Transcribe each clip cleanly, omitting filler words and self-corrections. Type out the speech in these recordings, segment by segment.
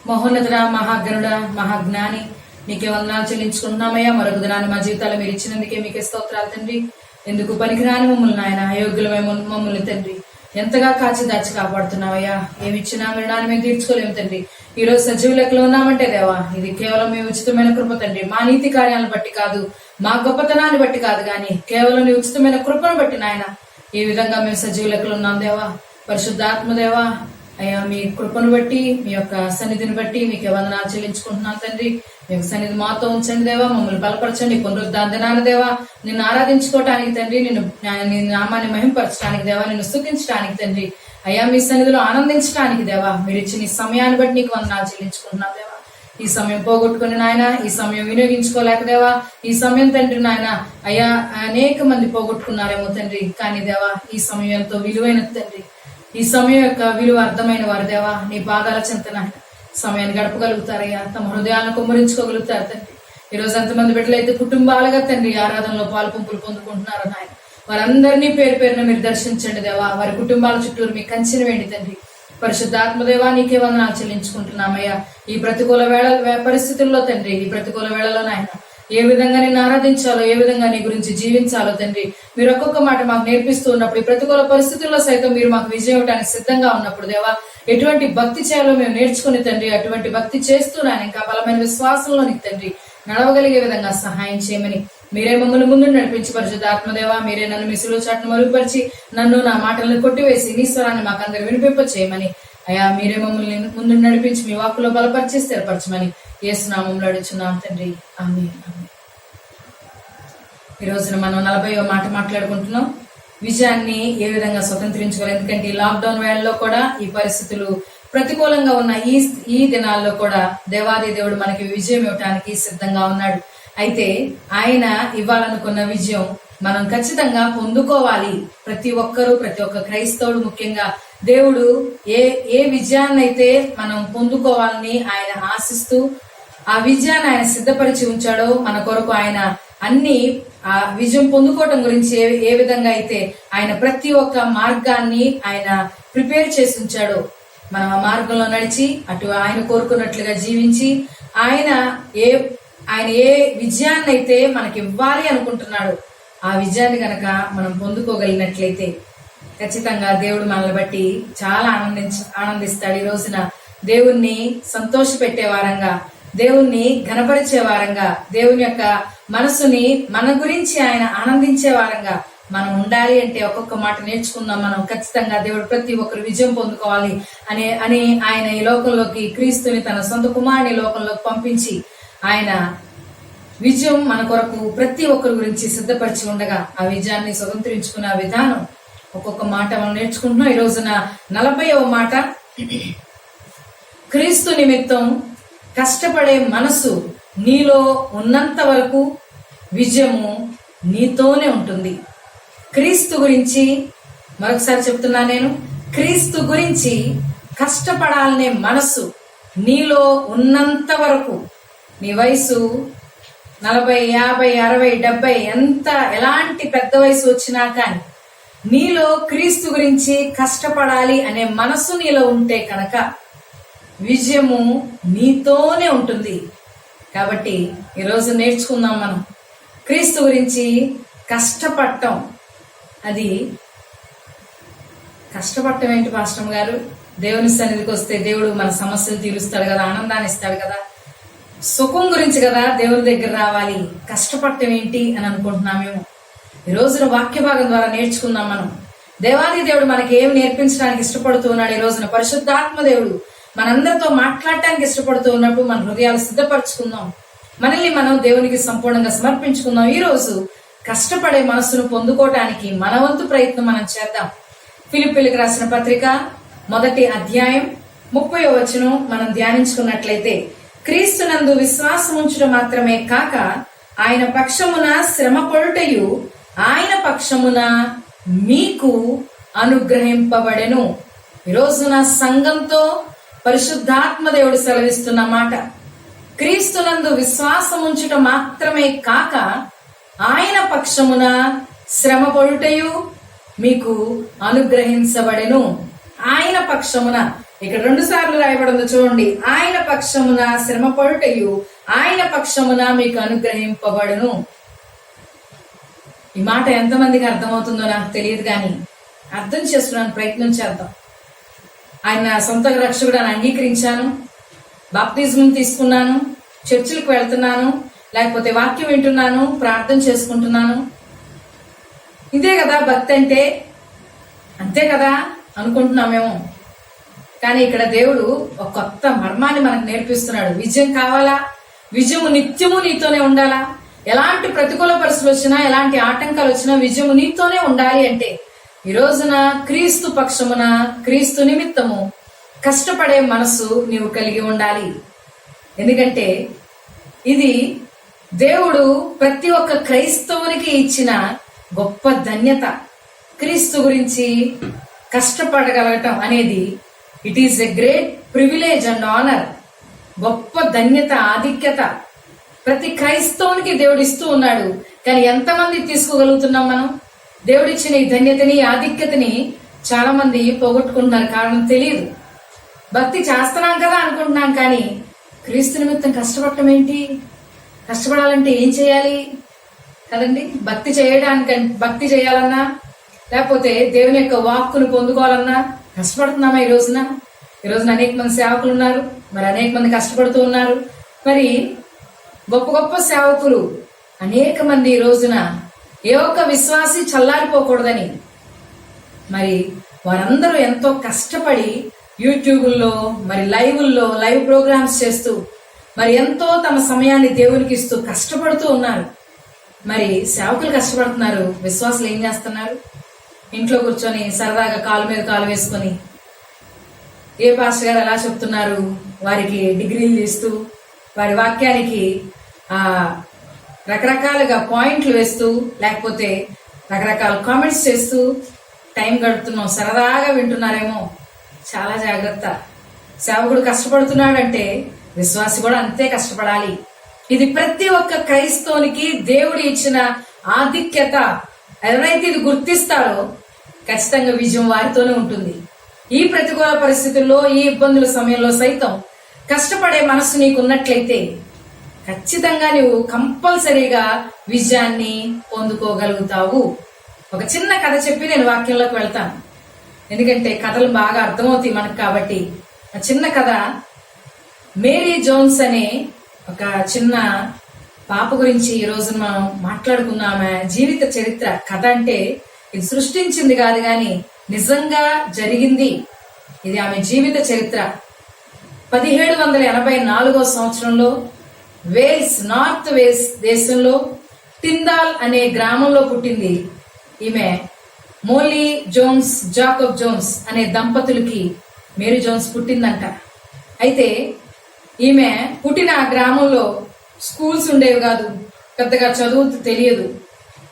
మహోన్నతుడ, మహాగణుడ, మహాజ్ఞాని, నీకే వందనాలు చెల్లించుకుంటున్నామయ్యా. మరొక దినాన్ని మా జీవితాలు మీరు ఇచ్చినందుకే మీకే స్తోత్రాలు తండ్రి. ఎందుకు పనికిరాని మమ్మల్ని ఆయన అయోగ్యులమే మమ్మల్ని తండ్రి ఎంతగా కాచి దాచి కాపాడుతున్నావయ్యా. ఏమిచ్చినా మరణాన్ని మేము తీర్చుకోలేము తండ్రి. ఈ రోజు సజీవ లెక్కలో ఉన్నామంటే దేవా, ఇది కేవలం మీ ఉచితమైన కృప తండ్రి. మా నీతి కార్యాలను బట్టి కాదు, మా గొప్పతనాన్ని బట్టి కాదు, కానీ కేవలం నీ ఉచితమైన కృపను బట్టి నాయన ఈ విధంగా మేము సజీవ లెక్కలు ఉన్నాం దేవా. పరిశుద్ధాత్మదేవా అయ్యా, మీ కృపను బట్టి, మీ యొక్క సన్నిధిని బట్టి మీకే వందనాలు చెల్లించుకుంటున్నాం తండ్రి. మీ యొక్క సన్నిధి మాతో ఉంచండి దేవా, మమ్మల్ని బలపరచండి. పునరుద్ధాన దేవా, నిన్ను ఆరాధించుకోవటానికి తండ్రి, నీ నామాన్ని మహింపరచడానికి దేవా, నిన్ను స్తుతించడానికి తండ్రి అయ్యా, మీ సన్నిధిలో ఆనందించడానికి దేవా, మీరు ఇచ్చిన ఈ సమయాన్ని బట్టి నీకు వందనాలు చెల్లించుకుంటున్నాం దేవా. ఈ సమయం పోగొట్టుకుని నాయన, ఈ సమయం వినియోగించుకోలేక దేవా, ఈ సమయం తండ్రి నాయన అయ్యా అనేక మంది పోగొట్టుకున్నారేమో తండ్రి, కానీ దేవా ఈ సమయం ఎంతో విలువైనది తండ్రి. ఈ సమయం యొక్క విలువ అర్థమైన వారు దేవా, నీ పాదాల చెంతన సమయాన్ని గడపగలుగుతారయ్యా, తమ హృదయాలను కుమ్మరించుకోగలుగుతారు తండ్రి. ఈ రోజు ఎంతమంది బిడ్డలైతే కుటుంబాలుగా తండ్రి ఆరాధనలో పాలు పంపులు పొందుకుంటున్నారు నాయన, వారందరినీ పేరు పేరున మీరు దర్శించండి దేవా. వారి కుటుంబాల చుట్టూరు మీ కంచెను వేయండి తండ్రి. పరిశుద్ధాత్మదేవా, నీకే వందనాలు చెల్లించుకుంటున్నామయ్యా. ఈ ప్రతికూల పరిస్థితుల్లో తండ్రి, ఈ ప్రతికూల వేళలో నాయన ఏ విధంగా నేను ఆరాధించాలో, ఏ విధంగా నీ గురించి జీవించాలో తండ్రి మీరు ఒక్కొక్క మాట మాకు నేర్పిస్తూ ఉన్నప్పుడు, ఈ ప్రతికూల పరిస్థితుల్లో సైతం మీరు మాకు విజయం ఇవ్వడానికి సిద్ధంగా ఉన్నప్పుడు దేవా, ఎటువంటి భక్తి చేయాలో మేము నేర్చుకుని తండ్రి, అటువంటి భక్తి చేస్తూ నాయన ఇంకా బలమైన విశ్వాసంలోని తండ్రి నడవగలిగే విధంగా సహాయం చేయమని మీరే మమ్మల్ని ముందు నడిపించి పరిశుద్ధాత్మదేవా, మీరే నన్ను మీ సిలువ చాటును మరుగుపరిచి నన్ను నా మాటలను కొట్టివేసి నీ స్వరాన్ని మాకందరూ వినిపింప చేయమని అయ్యా, మీరే మమ్మల్ని ముందు నడిపించి మీ వాక్కులో బలపరిచి స్థిరపరచమని యేసు నామములో అడుగుచున్నాం తండ్రి, ఆమేన్. ఈ రోజున మనం 40వ మాట మాట్లాడుకుంటున్నాం, విజయాన్ని ఏ విధంగా స్వతంత్రించుకోవాలి. ఎందుకంటే ఈ లాక్డౌన్ వేళల్లో కూడా ఈ పరిస్థితులు ప్రతికూలంగా ఉన్న ఈ దినాల్లో కూడా దేవాది దేవుడు మనకి విజయం ఇవ్వటానికి సిద్ధంగా ఉన్నాడు. అయితే ఆయన ఇవ్వాలనుకున్న విజయం మనం ఖచ్చితంగా పొందుకోవాలి. ప్రతి ఒక్కరూ, ప్రతి ఒక్క క్రైస్తవుడు, ముఖ్యంగా దేవుడు ఏ విజయాన్ని అయితే మనం పొందుకోవాలని ఆయన ఆశిస్తూ ఆ విజయాన్ని ఆయన సిద్ధపరిచి ఉంచాడో మన కొరకు, ఆయన అన్ని ఆ విజయం పొందుకోవటం గురించి ఏ విధంగా అయితే ఆయన ప్రతి ఒక్క మార్గాన్ని ఆయన ప్రిపేర్ చేసి ఉంచాడో, మనం ఆ మార్గంలో నడిచి అటు ఆయన కోరుకున్నట్లుగా జీవించి ఆయన ఏ విజయాన్ని అయితే మనకి ఇవ్వాలి అనుకుంటున్నాడు, ఆ విజయాన్ని గనక మనం పొందుకోగలిగినట్లయితే ఖచ్చితంగా దేవుడు మనల్ని బట్టి చాలా ఆనందిస్తాడు. ఈ రోజున దేవుణ్ణి సంతోష పెట్టే వారంగా, దేవుణ్ణి ఘనపరిచే వారంగా, దేవుని యొక్క మనసుని మన గురించి ఆయన ఆనందించే వారంగా మనం ఉండాలి. అంటే ఒక్కొక్క మాట నేర్చుకుందాం మనం. ఖచ్చితంగా దేవుడు ప్రతి ఒక్కరు విజయం పొందుకోవాలి అని ఆయన ఈ లోకంలోకి క్రీస్తుని తన సొంత కుమారుని లోకంలోకి పంపించి ఆయన విజయం మన కొరకు ప్రతి ఒక్కరి గురించి సిద్ధపరిచి ఉండగా ఆ విజయాన్ని స్వతంత్రించుకున్న విధానం ఒక్కొక్క మాట మనం నేర్చుకుంటున్నాం. ఈ రోజున 40వ మాట, క్రీస్తు నిమిత్తం కష్టపడే మనసు నీలో ఉన్నంత వరకు విజయము నీతోనే ఉంటుంది. క్రీస్తు గురించి మరొకసారి చెప్తున్నా నేను, క్రీస్తు గురించి కష్టపడాలనే మనసు నీలో ఉన్నంత వరకు, నీ వయసు 40, 50, 60, 70 ఎలాంటి పెద్ద వయసు వచ్చినా కానీ నీలో క్రీస్తు గురించి కష్టపడాలి అనే మనసు నీలో ఉంటే కనుక విజయము నీతోనే ఉంటుంది. కాబట్టి ఈరోజు నేర్చుకుందాం మనం క్రీస్తు గురించి కష్టపడటం. అది కష్టపడటం ఏంటి పాస్టర్ గారు? దేవుని సన్నిధికి వస్తే దేవుడు మన సమస్యలు తీరుస్తాడు కదా, ఆనందాన్ని ఇస్తాడు కదా, సుఖం గురించి కదా దేవుని దగ్గర రావాలి. కష్టపడటం ఏంటి అని అనుకుంటున్నామేమో. ఈ రోజున వాక్య భాగం ద్వారా నేర్చుకుందాం మనం. దేవాది దేవుడు మనకి ఏమి నేర్పించడానికి ఇష్టపడుతూ ఉన్నాడు. ఈ రోజున పరిశుద్ధాత్మ దేవుడు మనందరితో మాట్లాడటానికి ఇష్టపడుతూ ఉన్నప్పుడు మన హృదయాలు సిద్ధపరచుకుందాం. మనల్ని మనం దేవునికి సంపూర్ణంగా సమర్పించుకుందాం. ఈ రోజు కష్టపడే మనసును పొందుకోవటానికి మన వంతు ప్రయత్నం మనం చేద్దాం. ఫిలిప్పీలకు రాసిన పత్రిక 1వ అధ్యాయం 30వ వచనం మనం ధ్యానించుకున్నట్లయితే, క్రీస్తునందు విశ్వాసం ఉంచడం మాత్రమే కాక ఆయన పక్షమున శ్రమ పడుటయు ఆయన పక్షమున మీకు అనుగ్రహింపబడెను. ఈ రోజున సంఘంతో పరిశుద్ధాత్మ దేవుడు సెలవిస్తున్న మాట, క్రీస్తునందు విశ్వాసం ఉంచడం మాత్రమే కాక ఆయన పక్షమున శ్రమ పడుటయు మీకు అనుగ్రహించబడెను. ఆయన పక్షమున, ఇక్కడ 2 సార్లు రాయబడింది చూడండి, ఆయన పక్షమున శ్రమ పడుటయు ఆయన పక్షమున మీకు అనుగ్రహింపబడును. ఈ మాట ఎంతమందికి అర్థమవుతుందో నాకు తెలియదు, కానీ అర్థం చేసుకున్నాను, ప్రయత్నం చేద్దాం. ఆయన సొంత రక్షకుడు అని అంగీకరించాను, బాప్తిజం తీసుకున్నాను, చర్చిలకు వెళ్తున్నాను, లేకపోతే వాక్యం వింటున్నాను, ప్రార్థన చేసుకుంటున్నాను. ఇదే కదా భక్తి అంటే, అంతే కదా అనుకుంటున్నామేమో. కానీ ఇక్కడ దేవుడు ఒక కొత్త మర్మాన్ని మనకు నేర్పిస్తున్నాడు. విజయం కావాలా? విజయము నిత్యము నీతోనే ఉండాలా? ఎలాంటి ప్రతికూల పరిస్థితులు వచ్చినా, ఎలాంటి ఆటంకాలు వచ్చినా విజయము నీతోనే ఉండాలి అంటే ఈ రోజున క్రీస్తు పక్షమున, క్రీస్తు నిమిత్తము కష్టపడే మనసు నీవు కలిగి ఉండాలి. ఎందుకంటే ఇది దేవుడు ప్రతి ఒక్క క్రైస్తవునికి ఇచ్చిన గొప్ప ధన్యత. క్రీస్తు గురించి కష్టపడగలగటం అనేది it is a great privilege and honour. గొప్ప ధన్యత, ఆధిక్యత ప్రతి క్రైస్తవునికి దేవుడు ఇస్తూ ఉన్నాడు. కానీ ఎంతమంది తీసుకోగలుగుతున్నాం మనం? దేవుడిచ్చిన ఈ ధన్యతని, ఆధిక్యతని చాలా మంది పోగొట్టుకుంటున్నారు. కారణం తెలియదు. భక్తి చేస్తున్నాం కదా అనుకుంటున్నాం, కానీ క్రీస్తు నిమిత్తం కష్టపడటం ఏంటి? కష్టపడాలంటే ఏం చేయాలి కదండి? భక్తి చేయాలన్నా, లేకపోతే దేవుని యొక్క వాక్కును పొందుకోవాలన్నా కష్టపడుతున్నామా? ఈ రోజున అనేక మంది సేవకులు ఉన్నారు, మరి అనేక మంది కష్టపడుతూ ఉన్నారు. మరి గొప్ప గొప్ప సేవకులు అనేక మంది ఈ రోజున ఏ ఒక్క విశ్వాసి చల్లారిపోకూడదని మరి వారందరూ ఎంతో కష్టపడి యూట్యూబుల్లో, మరి లైవ్ ప్రోగ్రామ్స్ చేస్తూ, మరి ఎంతో తమ సమయాన్ని దేవునికి ఇస్తూ కష్టపడుతూ ఉన్నారు. మరి సేవకులు కష్టపడుతున్నారు, విశ్వాసులు ఏం చేస్తున్నారు? ఇంట్లో కూర్చొని సరదాగా కాలు మీద కాలు వేసుకొని ఏ పాస్టర్ గారు ఎలా చెప్తున్నారు వారికి డిగ్రీలు ఇస్తూ, వారి వాక్యానికి రకరకాలుగా పాయింట్లు వేస్తూ, లేకపోతే రకరకాల కామెంట్స్ చేస్తూ టైం గడుపుతున్నాం, సరదాగా వింటున్నారేమో. చాలా జాగ్రత్త. సేవకుడు కష్టపడుతున్నాడంటే విశ్వాసి కూడా అంతే కష్టపడాలి. ఇది ప్రతి ఒక్క క్రైస్తవునికి దేవుడు ఇచ్చిన ఆధిక్యత. ఎవరైతే ఇది గుర్తిస్తారో ఖచ్చితంగా విజయం వారితోనే ఉంటుంది. ఈ ప్రతికూల పరిస్థితుల్లో, ఈ ఇబ్బందుల సమయంలో సైతం కష్టపడే మనసు నీకున్నట్లయితే ఖచ్చితంగా నువ్వు కంపల్సరీగా విజయాన్ని పొందుకోగలుగుతావు. ఒక చిన్న కథ చెప్పి నేను వాక్యంలోకి వెళ్తాను, ఎందుకంటే కథలు బాగా అర్థమవుతాయి మనకు. కాబట్టి ఆ చిన్న కథ, మేరీ జోన్స్ అనే ఒక చిన్న పాప గురించి ఈ రోజు మనం మాట్లాడుకుందాం. ఆమె జీవిత చరిత్ర. కథ అంటే ఇది సృష్టించింది కాదు, కానీ నిజంగా జరిగింది. ఇది ఆమె జీవిత చరిత్ర. 1784 సంవత్సరంలో వేల్స్, నార్త్ వేల్స్ దేశంలో టిందాల్ అనే గ్రామంలో పుట్టింది ఈమె. మోలీ జోన్స్, జాకబ్ జోన్స్ అనే దంపతులకి మేరీ జోన్స్ పుట్టిందంట. అయితే ఈమె పుట్టిన ఆ గ్రామంలో స్కూల్స్ ఉండేవి కాదు, పెద్దగా చదువు తెలియదు,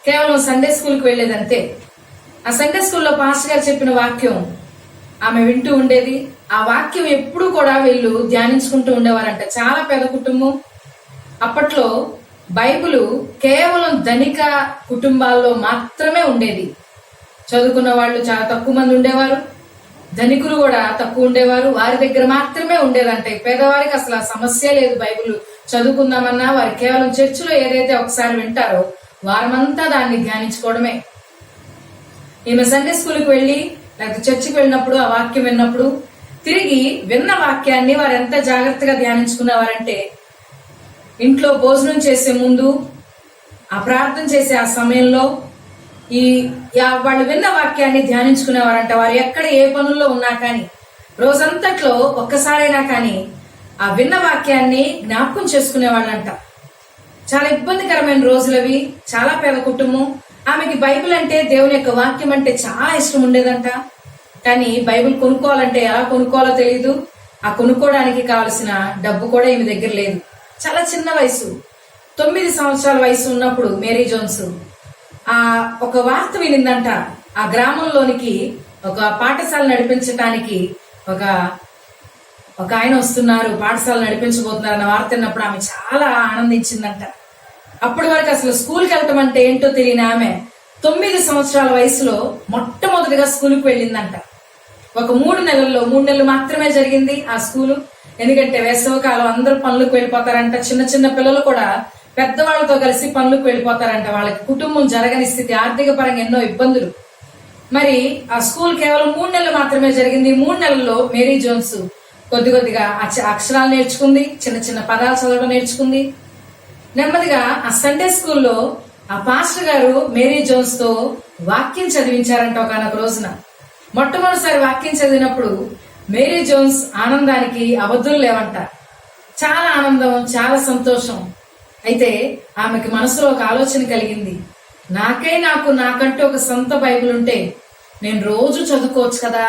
కేవలం సండే స్కూల్కి వెళ్ళేదంతే. ఆ సండే స్కూల్లో పాస్టర్ గారు చెప్పిన వాక్యం ఆమె వింటూ ఉండేది. ఆ వాక్యం ఎప్పుడు కూడా వీళ్ళు ధ్యానించుకుంటూ ఉండేవారంట. చాలా పేద కుటుంబం. అప్పట్లో బైబిలు కేవలం ధనిక కుటుంబాల్లో మాత్రమే ఉండేది. చదువుకున్న వాళ్ళు చాలా తక్కువ మంది ఉండేవారు, ధనికులు కూడా తక్కువ ఉండేవారు. వారి దగ్గర మాత్రమే ఉండేదంటే పేదవారికి అసలు ఆ సమస్య లేదు. బైబిల్ చదువుకుందామన్నా వారు కేవలం చర్చిలో ఏదైతే ఒకసారి వింటారో వారమంతా దాన్ని ధ్యానించుకోవడమే. ఈమె సండే స్కూల్కి వెళ్ళి, లేకపోతే చర్చికి వెళ్ళినప్పుడు ఆ వాక్యం విన్నప్పుడు తిరిగి విన్న వాక్యాన్ని వారు ఎంత జాగ్రత్తగా ధ్యానించుకునేవారంటే, ఇంట్లో భోజనం చేసే ముందు, ఆ ప్రార్థన చేసే ఆ సమయంలో వాళ్ళు విన్న వాక్యాన్ని ధ్యానించుకునేవారంట. వారు ఎక్కడ ఏ పనుల్లో ఉన్నా కానీ, రోజంతట్లో ఒక్కసారైనా కానీ ఆ విన్న వాక్యాన్ని జ్ఞాపకం చేసుకునేవాళ్ళంట. చాలా ఇబ్బందికరమైన రోజులవి. చాలా పేద కుటుంబం. ఆమెకి బైబిల్ అంటే, దేవుని యొక్క వాక్యం అంటే చాలా ఇష్టం ఉండేదంట. కానీ బైబిల్ కొనుక్కోవాలంటే ఎలా కొనుక్కోవాలో తెలియదు. ఆ కొనుక్కోవడానికి కావలసిన డబ్బు కూడా ఈమె దగ్గర లేదు. చాలా చిన్న వయసు, 9 సంవత్సరాల వయసు ఉన్నప్పుడు మేరీ జోన్స్ ఒక వార్త వినిందంట. ఆ గ్రామంలోనికి ఒక పాఠశాల నడిపించడానికి ఒక ఆయన వస్తున్నారు, పాఠశాల నడిపించబోతున్నారు అన్న వార్త విన్నప్పుడు ఆమె చాలా ఆనందించిందంట. అప్పటి వరకు అసలు స్కూల్కి వెళ్ళటం అంటే ఏంటో తెలియని ఆమె 9 సంవత్సరాల వయసులో మొట్టమొదటిగా స్కూల్కి వెళ్ళిందంట. ఒక 3 నెలలు మాత్రమే జరిగింది ఆ స్కూలు. ఎందుకంటే వేసవికాలం అందరూ పనులకు వెళ్ళిపోతారంట. చిన్న చిన్న పిల్లలు కూడా పెద్దవాళ్ళతో కలిసి పనులకు వెళ్ళిపోతారంట. వాళ్ళకి కుటుంబం జరగని స్థితి, ఆర్థిక పరంగా ఎన్నో ఇబ్బందులు. మరి ఆ స్కూల్ కేవలం 3 నెలలు మాత్రమే జరిగింది. 3 నెలల్లో మేరీ జోన్స్ కొద్దిగా అక్షరాలు నేర్చుకుంది, చిన్న చిన్న పదాలు చదవడం నేర్చుకుంది. నెమ్మదిగా ఆ సండే స్కూల్లో ఆ పాస్టర్ గారు మేరీ జోన్స్ తో వాక్యం చదివించారంట ఒకనొక రోజున. మొట్టమొదటిసారి వాక్యం చదివినప్పుడు మేరీ జోన్స్ ఆనందానికి అవధులు లేవంట. చాలా ఆనందం, చాలా సంతోషం. అయితే ఆమెకి మనసులో ఒక ఆలోచన కలిగింది. నాకంటూ ఒక సొంత బైబిల్ ఉంటే నేను రోజు చదువుకోవచ్చు కదా.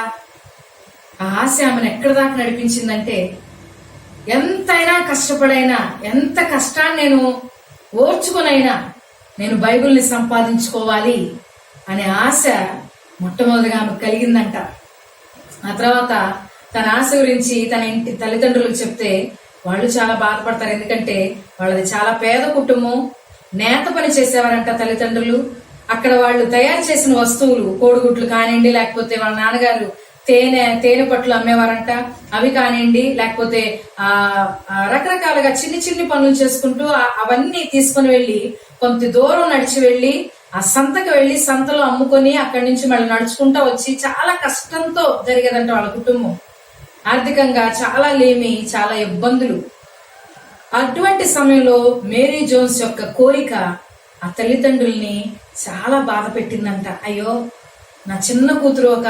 ఆ ఆశ ఆమెను ఎక్కడి దాకా నడిపించిందంటే, ఎంతైనా కష్టపడైనా, ఎంత కష్టాన్ని నేను ఓర్చుకునైనా నేను బైబిల్ని సంపాదించుకోవాలి అనే ఆశ మొట్టమొదటిగా ఆమెకు కలిగిందంట. ఆ తర్వాత తన ఆశ గురించి తన ఇంటి తల్లిదండ్రులకు చెప్తే వాళ్ళు చాలా బాధపడతారు. ఎందుకంటే వాళ్ళది చాలా పేద కుటుంబం. నేత పని చేసేవారంట తల్లిదండ్రులు. అక్కడ వాళ్ళు తయారు చేసిన వస్తువులు, కోడిగుడ్లు కానివ్వండి, లేకపోతే వాళ్ళ నాన్నగారు తేనె పట్లు అమ్మేవారంట, అవి కానివ్వండి, లేకపోతే రకరకాలుగా చిన్ని పనులు చేసుకుంటూ అవన్నీ తీసుకుని వెళ్ళి కొంత దూరం నడిచి వెళ్ళి ఆ సంతకు వెళ్ళి సంతలో అమ్ముకొని అక్కడి నుంచి మళ్ళీ నడుచుకుంటా వచ్చి చాలా కష్టంతో జరిగేదంట వాళ్ళ కుటుంబం. ఆర్థికంగా చాలా లేమి, చాలా ఇబ్బందులు. అటువంటి సమయంలో మేరీ జోన్స్ యొక్క కోరిక ఆ తల్లిదండ్రుల్ని చాలా బాధ పెట్టిందంట. అయ్యో, నా చిన్న కూతురు ఒక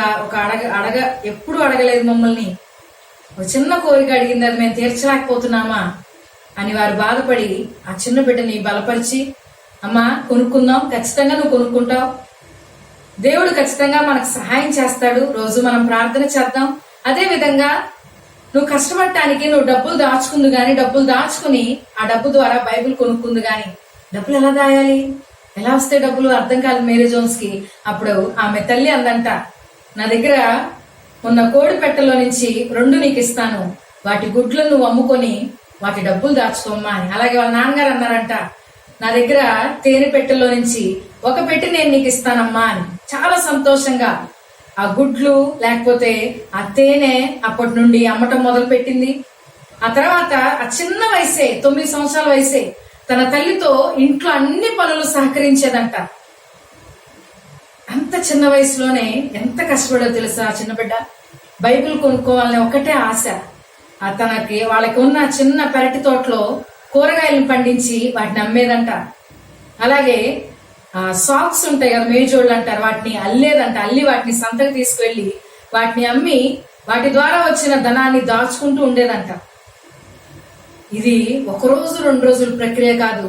ఎప్పుడు అడగలేదు మమ్మల్ని, ఒక చిన్న కోరిక అడిగింది, అది మేము తీర్చలేకపోతున్నామా అని వారు బాధపడి ఆ చిన్న బిడ్డని బలపరిచి, అమ్మా కొనుక్కుందాం, ఖచ్చితంగా నువ్వు కొనుక్కుంటావు, దేవుడు ఖచ్చితంగా మనకు సహాయం చేస్తాడు, రోజు మనం ప్రార్థన చేద్దాం. అదే విధంగా నువ్వు కష్టపడటానికి నువ్వు డబ్బులు దాచుకుని ఆ డబ్బు ద్వారా బైబిల్ కొనుక్కుంది గాని డబ్బులు ఎలా దాయాలి, ఎలా వస్తే డబ్బులు అర్థం కాదు మేరీ జోన్స్ కి. అప్పుడు ఆమె తల్లి అందంట, నా దగ్గర ఉన్న కోడి పెట్టెలో నుంచి 2 నీకు ఇస్తాను, వాటి గుడ్లను నువ్వు అమ్ముకొని వాటి డబ్బులు దాచుకోమ్మా అని. అలాగే వాళ్ళ నాన్నగారు అన్నారంట, నా దగ్గర తేనె పెట్టెలో నుంచి 1 పెట్టె నేను నీకు ఇస్తానమ్మా అని. చాలా సంతోషంగా ఆ గుడ్లు లేకపోతే ఆ తేనె అప్పటి నుండి అమ్మటం మొదలు పెట్టింది. ఆ తర్వాత ఆ చిన్న వయసే, 9 సంవత్సరాల వయసే, తన తల్లితో ఇంట్లో అన్ని పనులు సహకరించేదంట. అంత చిన్న వయసులోనే ఎంత కష్టపడో తెలుసా ఆ చిన్న బిడ్డ. బైబిల్ కొనుక్కోవాలని ఒకటే ఆశ. వాళ్ళకి ఉన్న చిన్న పెరటి తోటలో కూరగాయలను పండించి వాటిని అమ్మేదంట. అలాగే సాక్స్ ఉంటాయి కదా, మేజోళ్ళు అంటారు, వాటిని అల్లేదంట. అల్లి వాటిని సంతకు తీసుకువెళ్ళి వాటిని అమ్మి వాటి ద్వారా వచ్చిన ధనాన్ని దాచుకుంటూ ఉండేదంట. ఇది 1 రోజు 2 రోజుల ప్రక్రియ కాదు,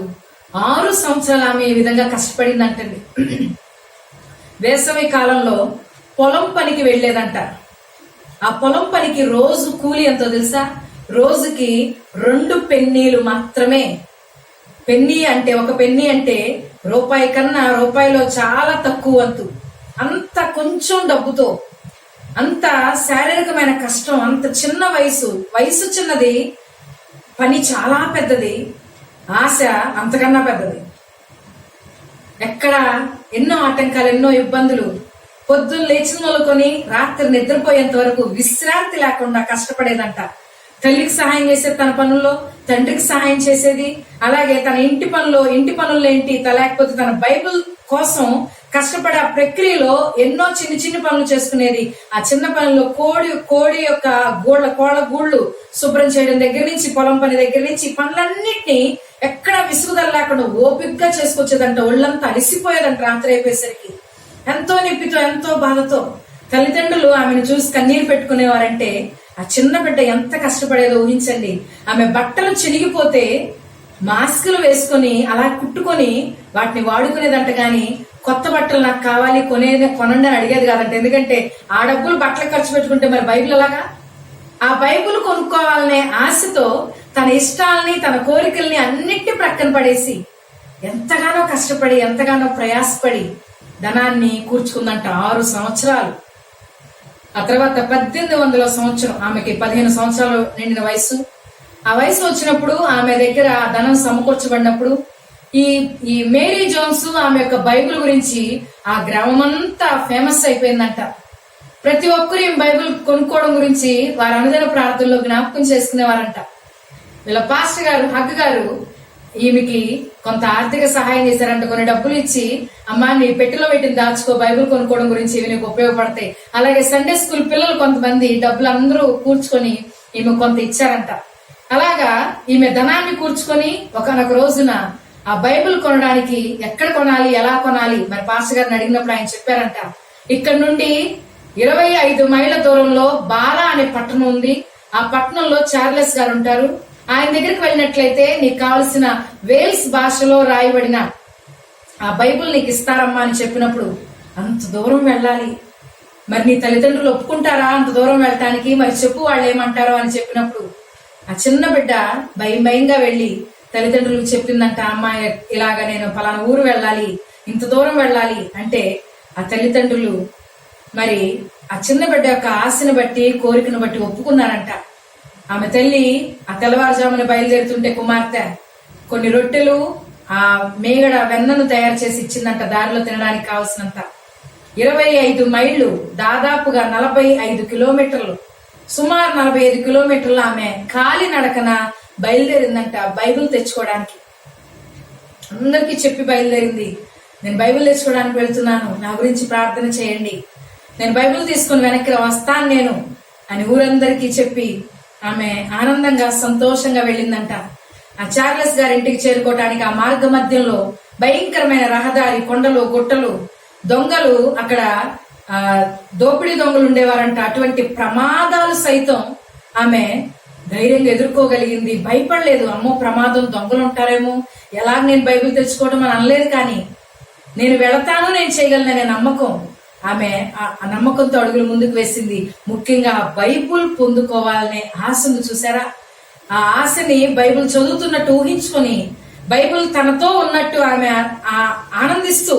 6 సంవత్సరాలు ఆమె ఈ విధంగా కష్టపడిందంటండి. వేసవి కాలంలో పొలం పనికి వెళ్లేదంట. ఆ పొలం పనికి రోజు కూలి ఎంతో తెలుసా? రోజుకి 2 పెన్నీలు మాత్రమే. ఒక పెన్నీ అంటే రూపాయి కన్నా రూపాయిలో చాలా తక్కువ వంతు. అంత కొంచెం డబ్బుతో, అంత శారీరకమైన కష్టం, అంత చిన్న వయసు చిన్నది, పని చాలా పెద్దది, ఆశ అంతకన్నా పెద్దది. ఎక్కడ ఎన్నో ఆటంకాలు, ఎన్నో ఇబ్బందులు. పొద్దున్న లేచిన మొదలుకొని రాత్రి నిద్రపోయేంత వరకు విశ్రాంతి లేకుండా కష్టపడేదంట. తల్లికి సహాయం చేసేది తన పనుల్లో, తండ్రికి సహాయం చేసేది. అలాగే తన ఇంటి పనుల్లో ఏంటి, లేకపోతే తన బైబిల్ కోసం కష్టపడే ఆ ప్రక్రియలో ఎన్నో చిన్న పనులు చేసుకునేది. ఆ చిన్న పనుల్లో కోడి యొక్క కోళ్ళ గూళ్ళు శుభ్రం చేయడం దగ్గర నుంచి, పొలం పని దగ్గర నుంచి, పనులన్నిటినీ ఎక్కడ విసుగుదల లేకుండా ఓపికగా చేసుకొచ్చేదంట. ఒళ్ళంతా అలిసిపోయేదంట రాత్రి అయిపోయేసరికి. ఎంతో నొప్పితో, ఎంతో బాధతో తల్లిదండ్రులు ఆమెను చూసి కన్నీరు పెట్టుకునేవారంటే ఆ చిన్న బిడ్డ ఎంత కష్టపడేదో ఊహించండి. ఆమె బట్టలు చినిగిపోతే మాస్కులు వేసుకొని అలా కుట్టుకొని వాటిని వాడుకునేదంట. గాని కొత్త బట్టలు నాకు కావాలి కొనండి అని అడిగేది కాదంట. ఎందుకంటే ఆ డబ్బులు బట్టలకు ఖర్చు పెట్టుకుంటే మరి బైబిల్ అలాగా. ఆ బైబిల్ కొనుక్కోవాలనే ఆశతో తన ఇష్టాలని, తన కోరికల్ని అన్నిటినీ ప్రక్కన పడేసి ఎంతగానో కష్టపడి, ఎంతగానో ప్రయాసపడి ధనాన్ని కూర్చుకుందంట 6 సంవత్సరాలు. ఆ తర్వాత 1800 సంవత్సరం ఆమెకి 15 సంవత్సరాలు నిండిన వయసు. ఆ వయసు వచ్చినప్పుడు ఆమె దగ్గర ఆ ధనం సమకూర్చబడినప్పుడు ఈ మేరీ జోన్స్ ఆమె యొక్క బైబిల్ గురించి ఆ గ్రామం అంతా ఫేమస్ అయిపోయిందంట. ప్రతి ఒక్కరు ఈ బైబిల్ కొనుక్కోవడం గురించి వారి అనుదిన ప్రార్థనలో జ్ఞాపకం చేసుకునేవారంట. వీళ్ళ పాస్టర్ గారు హగ్ గారు ఈమెకి కొంత ఆర్థిక సహాయం చేశారంట. కొన్ని డబ్బులు ఇచ్చి, అమ్మా నీ పెట్టెలో పెట్టిన దాచుకో, బైబిల్ కొనుక్కోవడం గురించి ఇవి నీకు ఉపయోగపడతాయి. అలాగే సండే స్కూల్ పిల్లలు కొంతమంది డబ్బులు అందరూ కూర్చుకొని ఈమె కొంత ఇచ్చారంట. అలాగా ఈమె ధనాన్ని కూర్చుకొని ఒకనొక రోజున ఆ బైబిల్ కొనడానికి ఎక్కడ కొనాలి, ఎలా కొనాలి, మరి పాస్టర్ గారిని అడిగినప్పుడు ఆయన చెప్పారంట, ఇక్కడ నుండి 25 మైళ్ళ దూరంలో బాలా అనే పట్టణం ఉంది. ఆ పట్టణంలో చార్లెస్ గారు ఉంటారు. ఆయన దగ్గరికి వెళ్ళినట్లయితే నీకు కావలసిన వేల్స్ భాషలో రాయబడిన ఆ బైబిల్ నీకు ఇస్తారమ్మా అని చెప్పినప్పుడు, అంత దూరం వెళ్ళాలి, మరి నీ తల్లిదండ్రులు ఒప్పుకుంటారా అంత దూరం వెళ్ళటానికి, మరి చెప్పు వాళ్ళు ఏమంటారో అని చెప్పినప్పుడు ఆ చిన్న బిడ్డ భయం భయంగా వెళ్లి తల్లిదండ్రులకు చెప్పిందంట, అమ్మాయి ఇలాగా నేను పలానా ఊరు వెళ్ళాలి, ఇంత దూరం వెళ్ళాలి అంటే ఆ తల్లిదండ్రులు మరి ఆ చిన్న బిడ్డ యొక్క ఆశను బట్టి కోరికను బట్టి ఒప్పుకున్నారంట. ఆమె తల్లి ఆ తెల్లవారుజామున బయలుదేరుతుంటే కుమార్తె కొన్ని రొట్టెలు ఆ మేగడ వెన్నను తయారు చేసి ఇచ్చిందంట, దారిలో తినడానికి కావలసినంత. 25 మైళ్ళు, దాదాపుగా 45 కిలోమీటర్లు, సుమారు 45 కిలోమీటర్లు ఆమె కాలి నడకన బయలుదేరిందంట బైబిల్ తెచ్చుకోవడానికి. అందరికీ చెప్పి బయలుదేరింది, నేను బైబిల్ తెచ్చుకోవడానికి వెళ్తున్నాను, నా గురించి ప్రార్థన చేయండి, నేను బైబిల్ తీసుకుని వెనక్కి వస్తాను నేను అని ఊరందరికీ చెప్పి ఆమె ఆనందంగా సంతోషంగా వెళ్ళిందంట. ఆ చార్లెస్ గారి ఇంటికి చేరుకోవటానికి ఆ మార్గ మధ్యంలో భయంకరమైన రహదారి, కొండలు, గుట్టలు, దొంగలు, అక్కడ దోపిడీ దొంగలు ఉండేవారంట. అటువంటి ప్రమాదాలు సైతం ఆమె ధైర్యంగా ఎదుర్కోగలిగింది, భయపడలేదు. అమ్మో ప్రమాదం, దొంగలు ఉంటారేమో, ఎలాగ నేను బైబిల్ తెచ్చుకోవడం అని అనలేదు. కానీ నేను వెళతాను, నేను చేయగలననే నమ్మకం, ఆమె ఆ నమ్మకంతో అడుగులు ముందుకు వేసింది. ముఖ్యంగా బైబిల్ పొందుకోవాలనే ఆశను చూసారా, ఆ ఆశని బైబిల్ చదువుతున్నట్టు ఊహించుకొని బైబిల్ తనతో ఉన్నట్టు ఆమె ఆనందిస్తూ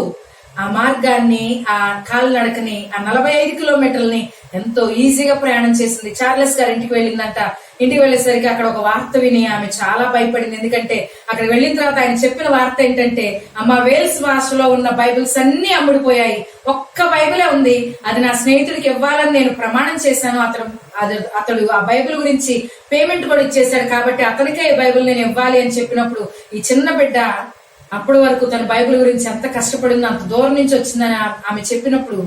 ఆ మార్గాన్ని, ఆ కాలినడకని, ఆ 45 కిలోమీటర్లని ఎంతో ఈజీగా ప్రయాణం చేసింది. చార్లెస్ గారి ఇంటికి వెళ్ళిందంట. ఇంటికి వెళ్ళేసరికి అక్కడ ఒక వార్త విని ఆమె చాలా భయపడింది. ఎందుకంటే అక్కడ వెళ్ళిన తర్వాత ఆయన చెప్పిన వార్త ఏంటంటే, అమ్మ వేల్స్ భాషలో ఉన్న బైబిల్స్ అన్ని అమ్ముడిపోయాయి, ఒక్క బైబిలే ఉంది, అది నా స్నేహితుడికి ఇవ్వాలని నేను ప్రమాణం చేశాను, అతడు ఆ బైబిల్ గురించి పేమెంట్ కూడా ఇచ్చేశాడు, కాబట్టి అతనికే ఈ బైబిల్ నేను ఇవ్వాలి అని చెప్పినప్పుడు ఈ చిన్న బిడ్డ అప్పటి వరకు తన బైబిల్ గురించి ఎంత కష్టపడిందో, అంత దూరం నుంచి వచ్చిందని ఆమె చెప్పినప్పుడు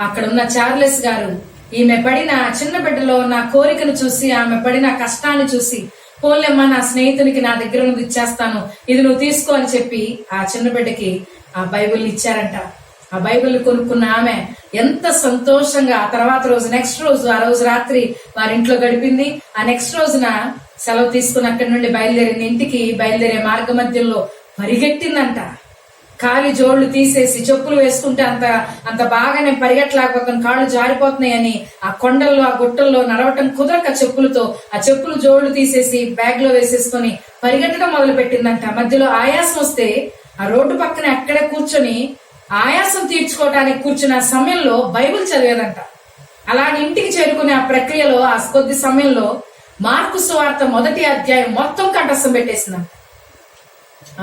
అక్కడ ఉన్న చార్లెస్ గారు ఈమె పడిన చిన్న బిడ్డలో ఉన్న కోరికను చూసి, ఆమె పడిన కష్టాన్ని చూసి, పోలేమ్మా నా స్నేహితునికి నా దగ్గర నుండి ఇచ్చేస్తాను, ఇది నువ్వు తీసుకో అని చెప్పి ఆ చిన్న బిడ్డకి ఆ బైబిల్ని ఇచ్చారంట. ఆ బైబిల్ కొనుక్కున్న ఆమె ఎంత సంతోషంగా ఆ తర్వాత రోజు, నెక్స్ట్ రోజు, ఆ రోజు రాత్రి వారింట్లో గడిపింది. ఆ నెక్స్ట్ రోజున సెలవు తీసుకుని అక్కడి నుండి బయలుదేరింది. ఇంటికి బయలుదేరే మార్గ మధ్యంలో పరిగెట్టిందంట. కాలి జోళ్లు తీసేసి చెప్పులు వేసుకుంటే అంత బాగా నేను పరిగెట్టలేకపోతాను, కాళ్ళు జారిపోతున్నాయని ఆ కొండల్లో, ఆ గుట్టల్లో నడవటం కుదరక చెప్పులతో ఆ చెప్పులు జోళ్లు తీసేసి బ్యాగ్ లో వేసేసుకొని పరిగెట్టడం మొదలు పెట్టిందంట. మధ్యలో ఆయాసం వస్తే ఆ రోడ్డు పక్కన అక్కడే కూర్చొని ఆయాసం తీర్చుకోవటానికి కూర్చున్న సమయంలో బైబిల్ చదివేదంట. అలాగే ఇంటికి చేరుకునే ఆ ప్రక్రియలో ఆ కొద్ది సమయంలో మార్కు సువార్త 1వ అధ్యాయం మొత్తం కంఠస్థం పెట్టేసిందంట.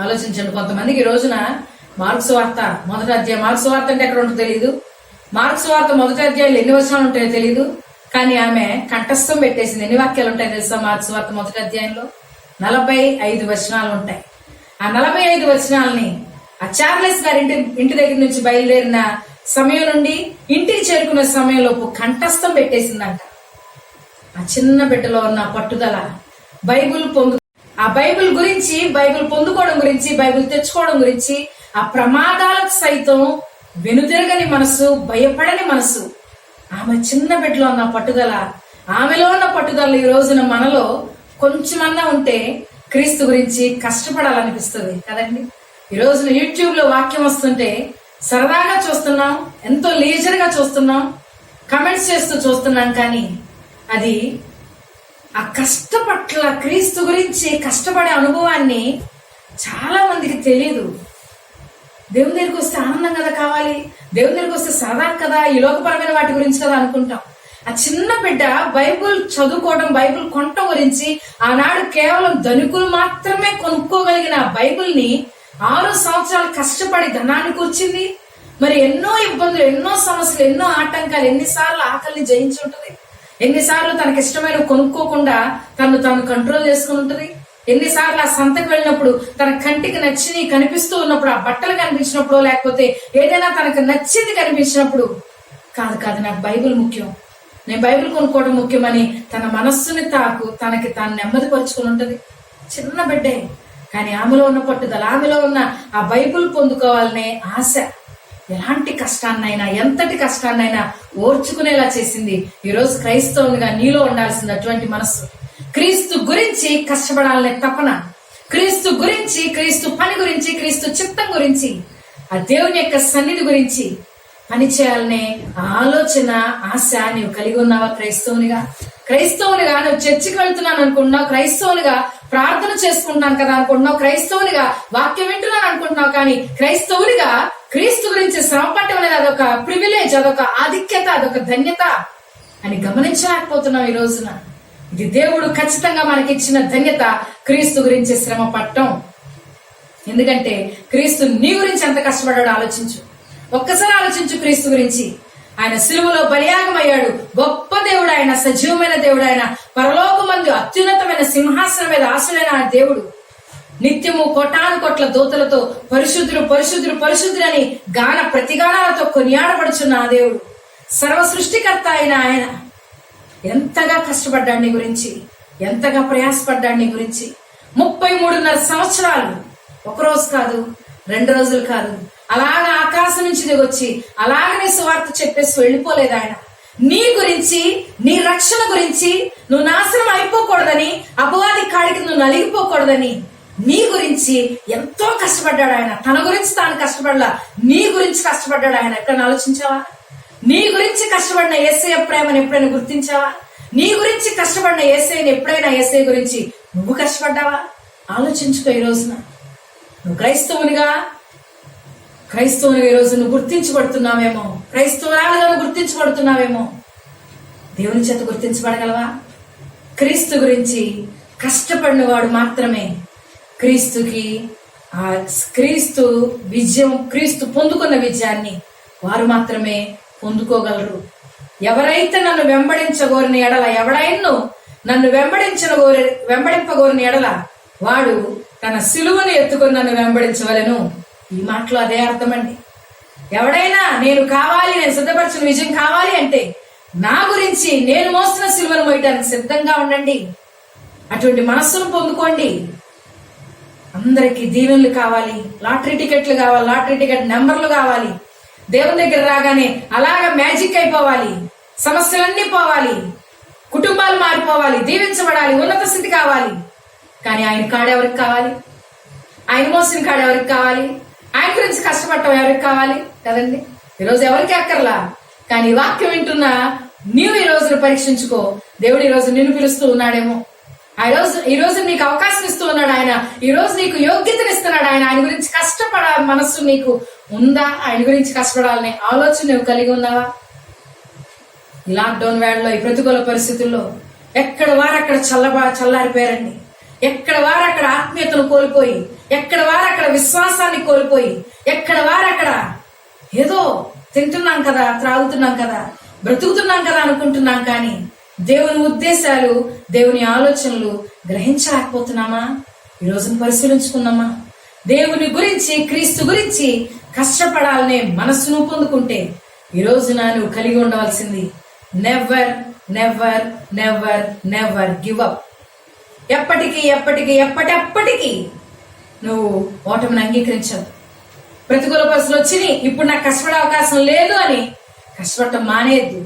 ఆలోచించండి, కొంతమందికి ఈ రోజున మార్కు సువార్త 1వ అధ్యాయం, మార్కు సువార్త అంటే ఎక్కడ ఉంటుందో తెలీదు, మార్కు సువార్త 1వ అధ్యాయంలో ఎన్ని వచనాలు ఉంటాయో తెలీదు, కానీ ఆమె కంఠస్థం పెట్టేసింది. ఎన్ని వాక్యాలు ఉంటాయో తెలుసా? మార్కు సువార్త 1వ అధ్యాయంలో 45 వచనాలు ఉంటాయి. ఆ 45 వచనాలని ఆ చార్లెస్ గారి ఇంటి దగ్గర నుంచి బయలుదేరిన సమయం నుండి ఇంటికి చేరుకునే సమయంలోపు కంఠస్థం పెట్టేసిందంట. ఆ చిన్న బిడ్డలో ఉన్న పట్టుదల, ఆ బైబిల్ గురించి, బైబిల్ పొందుకోవడం గురించి, బైబిల్ తెచ్చుకోవడం గురించి, ఆ ప్రమాదాలకు సైతం వెనుతిరగని మనసు, భయపడని మనసు, ఆమె చిన్న బిడ్డలో ఉన్న పట్టుదల, ఆమెలో ఉన్న పట్టుదల ఈ రోజున మనలో కొంచెమన్నా ఉంటే క్రీస్తు గురించి కష్టపడాలనిపిస్తుంది కదండి. ఈ రోజున యూట్యూబ్ లో వాక్యం వస్తుంటే సరదాగా చూస్తున్నాం, ఎంతో లీజర్ గా చూస్తున్నాం, కమెంట్స్ చేస్తూ చూస్తున్నాం, కానీ అది ఆ కష్టపట్ల, క్రీస్తు గురించి కష్టపడే అనుభవాన్ని చాలా మందికి తెలియదు. దేవుని దగ్గరికి వస్తే ఆనందం కదా కావాలి, దేవుని దగ్గరికి వస్తే సరదా కదా, ఈ లోకపరమైన వాటి గురించి కదా అనుకుంటాం. ఆ చిన్న బిడ్డ బైబుల్ చదువుకోవడం, బైబుల్ కొనటం గురించి ఆనాడు కేవలం ధనికులు మాత్రమే కొనుక్కోగలిగిన బైబుల్ ని 6 సంవత్సరాలు కష్టపడి ధనాన్ని కూర్చింది. మరి ఎన్నో ఇబ్బందులు, ఎన్నో సమస్యలు, ఎన్నో ఆటంకాలు, ఎన్నిసార్లు ఆకలిని జయించి ఉంటది, ఎన్నిసార్లు తనకి ఇష్టమైన కొనుక్కోకుండా తను కంట్రోల్ చేసుకుని ఉంటది, ఎన్నిసార్లు ఆ సంతకు వెళ్ళినప్పుడు తన కంటికి నచ్చి కనిపిస్తూ ఉన్నప్పుడు, ఆ బట్టలు కనిపించినప్పుడు, లేకపోతే ఏదైనా తనకు నచ్చింది కనిపించినప్పుడు, కాదు నాకు బైబిల్ ముఖ్యం, నేను బైబిల్ కొనుక్కోవడం ముఖ్యమని తన మనస్సుని తనకి తాను నెమ్మది పరుచుకుని ఉంటది. చిన్న బిడ్డే, కానీ ఆమెలో ఉన్న పట్టుదల, ఆమెలో ఉన్న ఆ బైబిల్ పొందుకోవాలనే ఆశ ఎలాంటి కష్టాన్నైనా, ఎంతటి కష్టాన్నైనా ఓర్చుకునేలా చేసింది. ఈరోజు క్రైస్తవునిగా నీలో ఉండాల్సింది అటువంటి మనస్సు. క్రీస్తు గురించి కష్టపడాలనే తపన, క్రీస్తు గురించి, క్రీస్తు పని గురించి, క్రీస్తు చిత్తం గురించి, ఆ దేవుని యొక్క సన్నిధి గురించి పని చేయాలనే ఆలోచన, ఆశ నీవు కలిగి ఉన్నావా? క్రైస్తవునిగా నువ్వు చర్చికి వెళ్తున్నాను అనుకుంటున్నావు, క్రైస్తవునిగా ప్రార్థన చేసుకుంటున్నాను కదా అనుకుంటున్నావు, క్రైస్తవునిగా వాక్యం వింటున్నాను అనుకుంటున్నావు, కానీ క్రైస్తవునిగా క్రీస్తు గురించి శ్రమపడటం అనేది అదొక ప్రివిలేజ్, అదొక ఆధిక్యత, అదొక ధన్యత అని గమనించలేకపోతున్నావు ఈ రోజున. ఇది దేవుడు ఖచ్చితంగా మనకిచ్చిన ధన్యత, క్రీస్తు గురించి శ్రమ పడటం. ఎందుకంటే క్రీస్తు నీ గురించి ఎంత కష్టపడ్డాడో ఆలోచించు. ఒక్కసారి ఆలోచించు క్రీస్తు గురించి. ఆయన సిలువలో బలియాగమయ్యాడు. గొప్ప దేవుడు ఆయన, సజీవమైన దేవుడు ఆయన, పరలోకమందు అత్యున్నతమైన సింహాసనం మీద ఆశలైన ఆ దేవుడు. నిత్యము కోటాను కోట్ల దూతలతో పరిశుద్ధుడు పరిశుద్ధుడు పరిశుద్ధుడు అని గాన ప్రతిగానాలతో కొనియాడబడుచున్న ఆ దేవుడు, సర్వ సృష్టికర్త అయిన ఆయన ఎంతగా కష్టపడ్డాడు నీ గురించి, ఎంతగా ప్రయాసపడ్డాడు నీ గురించి. 33.5 సంవత్సరాలు, ఒకరోజు కాదు, 2 రోజులు కాదు, అలాగ ఆకాశం నుంచి దిగొచ్చి అలాగనే సువార్త చెప్పేసి వెళ్ళిపోలేదు ఆయన. నీ గురించి, నీ రక్షణ గురించి, నువ్వు నాశనం అయిపోకూడదని, అపవాది కాడికి నువ్వు నలిగిపోకూడదని నీ గురించి ఎంతో కష్టపడ్డాడు ఆయన. తన గురించి తాను కష్టపడలా, నీ గురించి కష్టపడ్డాడు ఆయన. ఎప్పుడైనా ఆలోచించావా? నీ గురించి కష్టపడిన యేసయ్య ప్రేమను ఎప్పుడైనా గుర్తించావా? నీ గురించి కష్టపడిన యేసయ్యని ఎప్పుడైనా, యేసయ్య గురించి నువ్వు కష్టపడ్డావా? ఆలోచించుకో. ఈ రోజున నువ్వు క్రైస్తవునిగా ఈ రోజు నువ్వు గుర్తించబడుతున్నావేమో, క్రైస్తవురాలుగా నువ్వు గుర్తించబడుతున్నావేమో. దేవుని చేత గుర్తించబడగలవా? క్రీస్తు గురించి కష్టపడిన వాడు మాత్రమే క్రీస్తు విజయం, క్రీస్తు పొందుకున్న విజయాన్ని వారు మాత్రమే పొందుకోగలరు. ఎవరైతే నన్ను వెంబడించగోరిన ఎడల, ఎవడైనా నన్ను వెంబడింపగోరిన ఎడల వాడు తన సిలువను ఎత్తుకొని నన్ను వెంబడించవలెను. ఈ మాటలో అదే అర్థమండి. ఎవడైనా నేను కావాలి, నేను సిద్ధపరిచిన విజయం కావాలి అంటే నా గురించి నేను మోస్తున్న సిలువను మోయడానికి సిద్ధంగా ఉండండి. అటువంటి మనస్సును పొందుకోండి. అందరికి దీవెనలు కావాలి, లాటరీ టికెట్లు కావాలి, లాటరీ టికెట్ నెంబర్లు కావాలి. దేవుని దగ్గర రాగానే అలాగా మ్యాజిక్ అయిపోవాలి, సమస్యలన్నీ పోవాలి, కుటుంబాలు మారిపోవాలి, దీవించబడాలి, ఉన్నత స్థితి కావాలి. కానీ ఆయన కాడు ఎవరికి కావాలి? ఆయన మోసిన కాడు ఎవరికి కావాలి? ఆయన గురించి కష్టపడటం ఎవరికి కావాలి? కదండి. ఈరోజు ఎవరికి అక్కర్లా. కానీ వాక్యం వింటున్నా నీవు ఈ రోజును పరీక్షించుకో. దేవుడు ఈ రోజు నిన్ను పిలుస్తూ ఉన్నాడేమో. ఈ రోజు నీకు అవకాశం ఇస్తూ ఉన్నాడు ఆయన. ఈ రోజు నీకు యోగ్యతనిస్తున్నాడు ఆయన. ఆయన గురించి కష్టపడ మనస్సు నీకు ఉందా? ఆయన గురించి కష్టపడాలనే ఆలోచన నువ్వు కలిగి ఉన్నావా? ఈ లాక్డౌన్ వేళలో, ఈ ప్రతికూల పరిస్థితుల్లో ఎక్కడ వారక్కడ చల్లారిపోయారండి. ఎక్కడ వారక్కడ ఆత్మీయతను కోల్పోయి, ఎక్కడ వారక్కడ విశ్వాసాన్ని కోల్పోయి, ఎక్కడ వారక్కడ ఏదో తింటున్నాం కదా, త్రాగుతున్నాం కదా, బ్రతుకుతున్నాం కదా అనుకుంటున్నాం, కానీ దేవుని ఉద్దేశాలు, దేవుని ఆలోచనలు గ్రహించలేకపోతున్నామా? ఈ రోజును పరిశీలించుకున్నామా? దేవుని గురించి, క్రీస్తు గురించి కష్టపడాలనే మనస్సును పొందుకుంటే ఈ రోజున నువ్వు కలిగి ఉండవలసింది never never never never give up. ఎప్పటికీ నువ్వు ఓటమిని అంగీకరించవు. ప్రతికూల పరిస్థితులు వచ్చినాయి, ఇప్పుడు నాకు కష్టపడే అవకాశం లేదు అని కష్టపడటం మానేద్దు.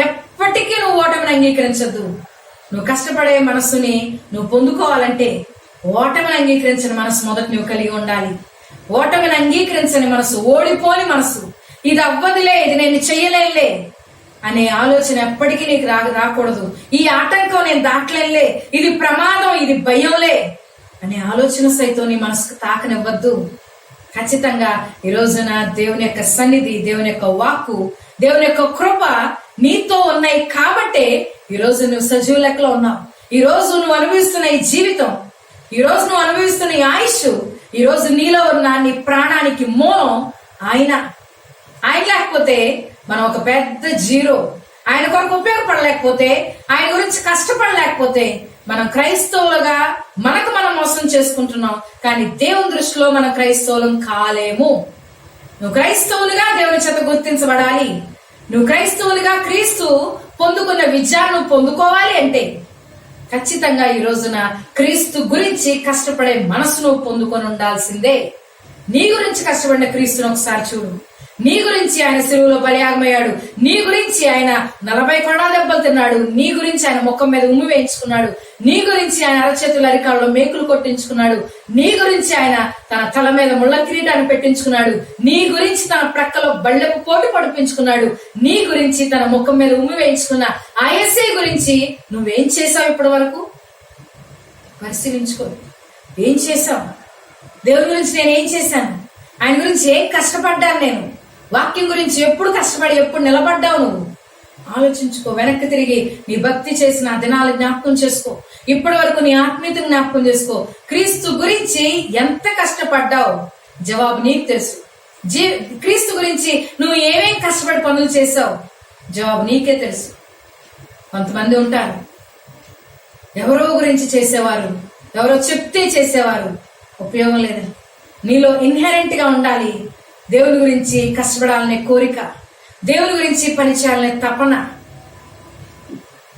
ఎప్పటికీ నువ్వు ఓటమిని అంగీకరించద్దు. నువ్వు కష్టపడే మనస్సుని నువ్వు పొందుకోవాలంటే ఓటమిని అంగీకరించిన మనసు మొదట నువ్వు కలిగి ఉండాలి. ఓటమిని అంగీకరించని మనసు, ఓడిపోని మనసు, ఇది అవ్వదులే, ఇది నేను చెయ్యలేనులే అనే ఆలోచన ఎప్పటికీ నీకు రాకూడదు. ఈ ఆటంకం నేను దాటలేనులే, ఇది ప్రమాదం, ఇది భయంలే అనే ఆలోచన సైతం నీ మనసుకు తాకనివ్వద్దు. ఖచ్చితంగా ఈ రోజున దేవుని యొక్క సన్నిధి, దేవుని యొక్క వాక్కు, దేవుని యొక్క కృప నీతో ఉన్నాయి కాబట్టే ఈ రోజు నువ్వు సజీవ లెక్కలో ఉన్నావు. ఈ రోజు నువ్వు అనుభవిస్తున్న ఈ జీవితం, ఈ రోజు నువ్వు అనుభవిస్తున్న ఈ ఆయుష్, ఈ రోజు నీలో ఉన్న నీ ప్రాణానికి మూలం ఆయన. ఆయన లేకపోతే మనం ఒక పెద్ద జీరో. ఆయన కొరకు ఉపయోగపడలేకపోతే, ఆయన గురించి కష్టపడలేకపోతే మనం క్రైస్తవులుగా మనకు మనం మోసం చేసుకుంటున్నాం. కానీ దేవుని దృష్టిలో మనం క్రైస్తవులం కాలేము. నువ్వు క్రైస్తవులుగా దేవుని చేత గుర్తించబడాలి. నువ్వు క్రైస్తవులుగా క్రీస్తు పొందుకున్న విజయాన్ని పొందుకోవాలి అంటే ఖచ్చితంగా ఈ రోజున క్రీస్తు గురించి కష్టపడే మనసును పొందుకొని ఉండాల్సిందే. నీ గురించి కష్టపడిన క్రీస్తును ఒకసారి చూడు. నీ గురించి ఆయన సిలువలో బలియాగమయ్యాడు. నీ గురించి ఆయన 40 కొడా దెబ్బలు తిన్నాడు. నీ గురించి ఆయన ముఖం మీద ఉమ్మి వేయించుకున్నాడు. నీ గురించి ఆయన అరచేతుల అరికాళ్ళలో మేకులు కొట్టించుకున్నాడు. నీ గురించి ఆయన తన తల మీద ముళ్ళ కిరీటాన్ని పెట్టించుకున్నాడు. నీ గురించి తన ప్రక్కలో బళ్ళెపు పోటు పడిపించుకున్నాడు. నీ గురించి తన ముఖం మీద ఉమ్మి వేయించుకున్న ఆ యేసే గురించి నువ్వేం చేసావు ఇప్పటి వరకు? పరిశీలించుకో. ఏం చేశావు? దేవుని గురించి నేను ఏం చేశాను? ఆయన గురించి ఏం కష్టపడ్డాను నేను? వాక్యం గురించి ఎప్పుడు కష్టపడి ఎప్పుడు నిలబడ్డావు నువ్వు? ఆలోచించుకో. వెనక్కి తిరిగి నీ భక్తి చేసిన దినాలు జ్ఞాపకం చేసుకో. ఇప్పటి వరకు నీ ఆత్మీయతను జ్ఞాపకం చేసుకో. క్రీస్తు గురించి ఎంత కష్టపడ్డావు? జవాబు నీకు తెలుసు. క్రీస్తు గురించి నువ్వు ఏమేం కష్టపడి పనులు చేసావు? జవాబు నీకే తెలుసు. కొంతమంది ఉంటారు, ఎవరో గురించి చేసేవారు, ఎవరో చెప్తే చేసేవారు. ఉపయోగం లేదు. నీలో ఇన్హెరెంట్ గా ఉండాలి దేవుని గురించి కష్టపడాలనే కోరిక, దేవుని గురించి పనిచేయాలనే తపన.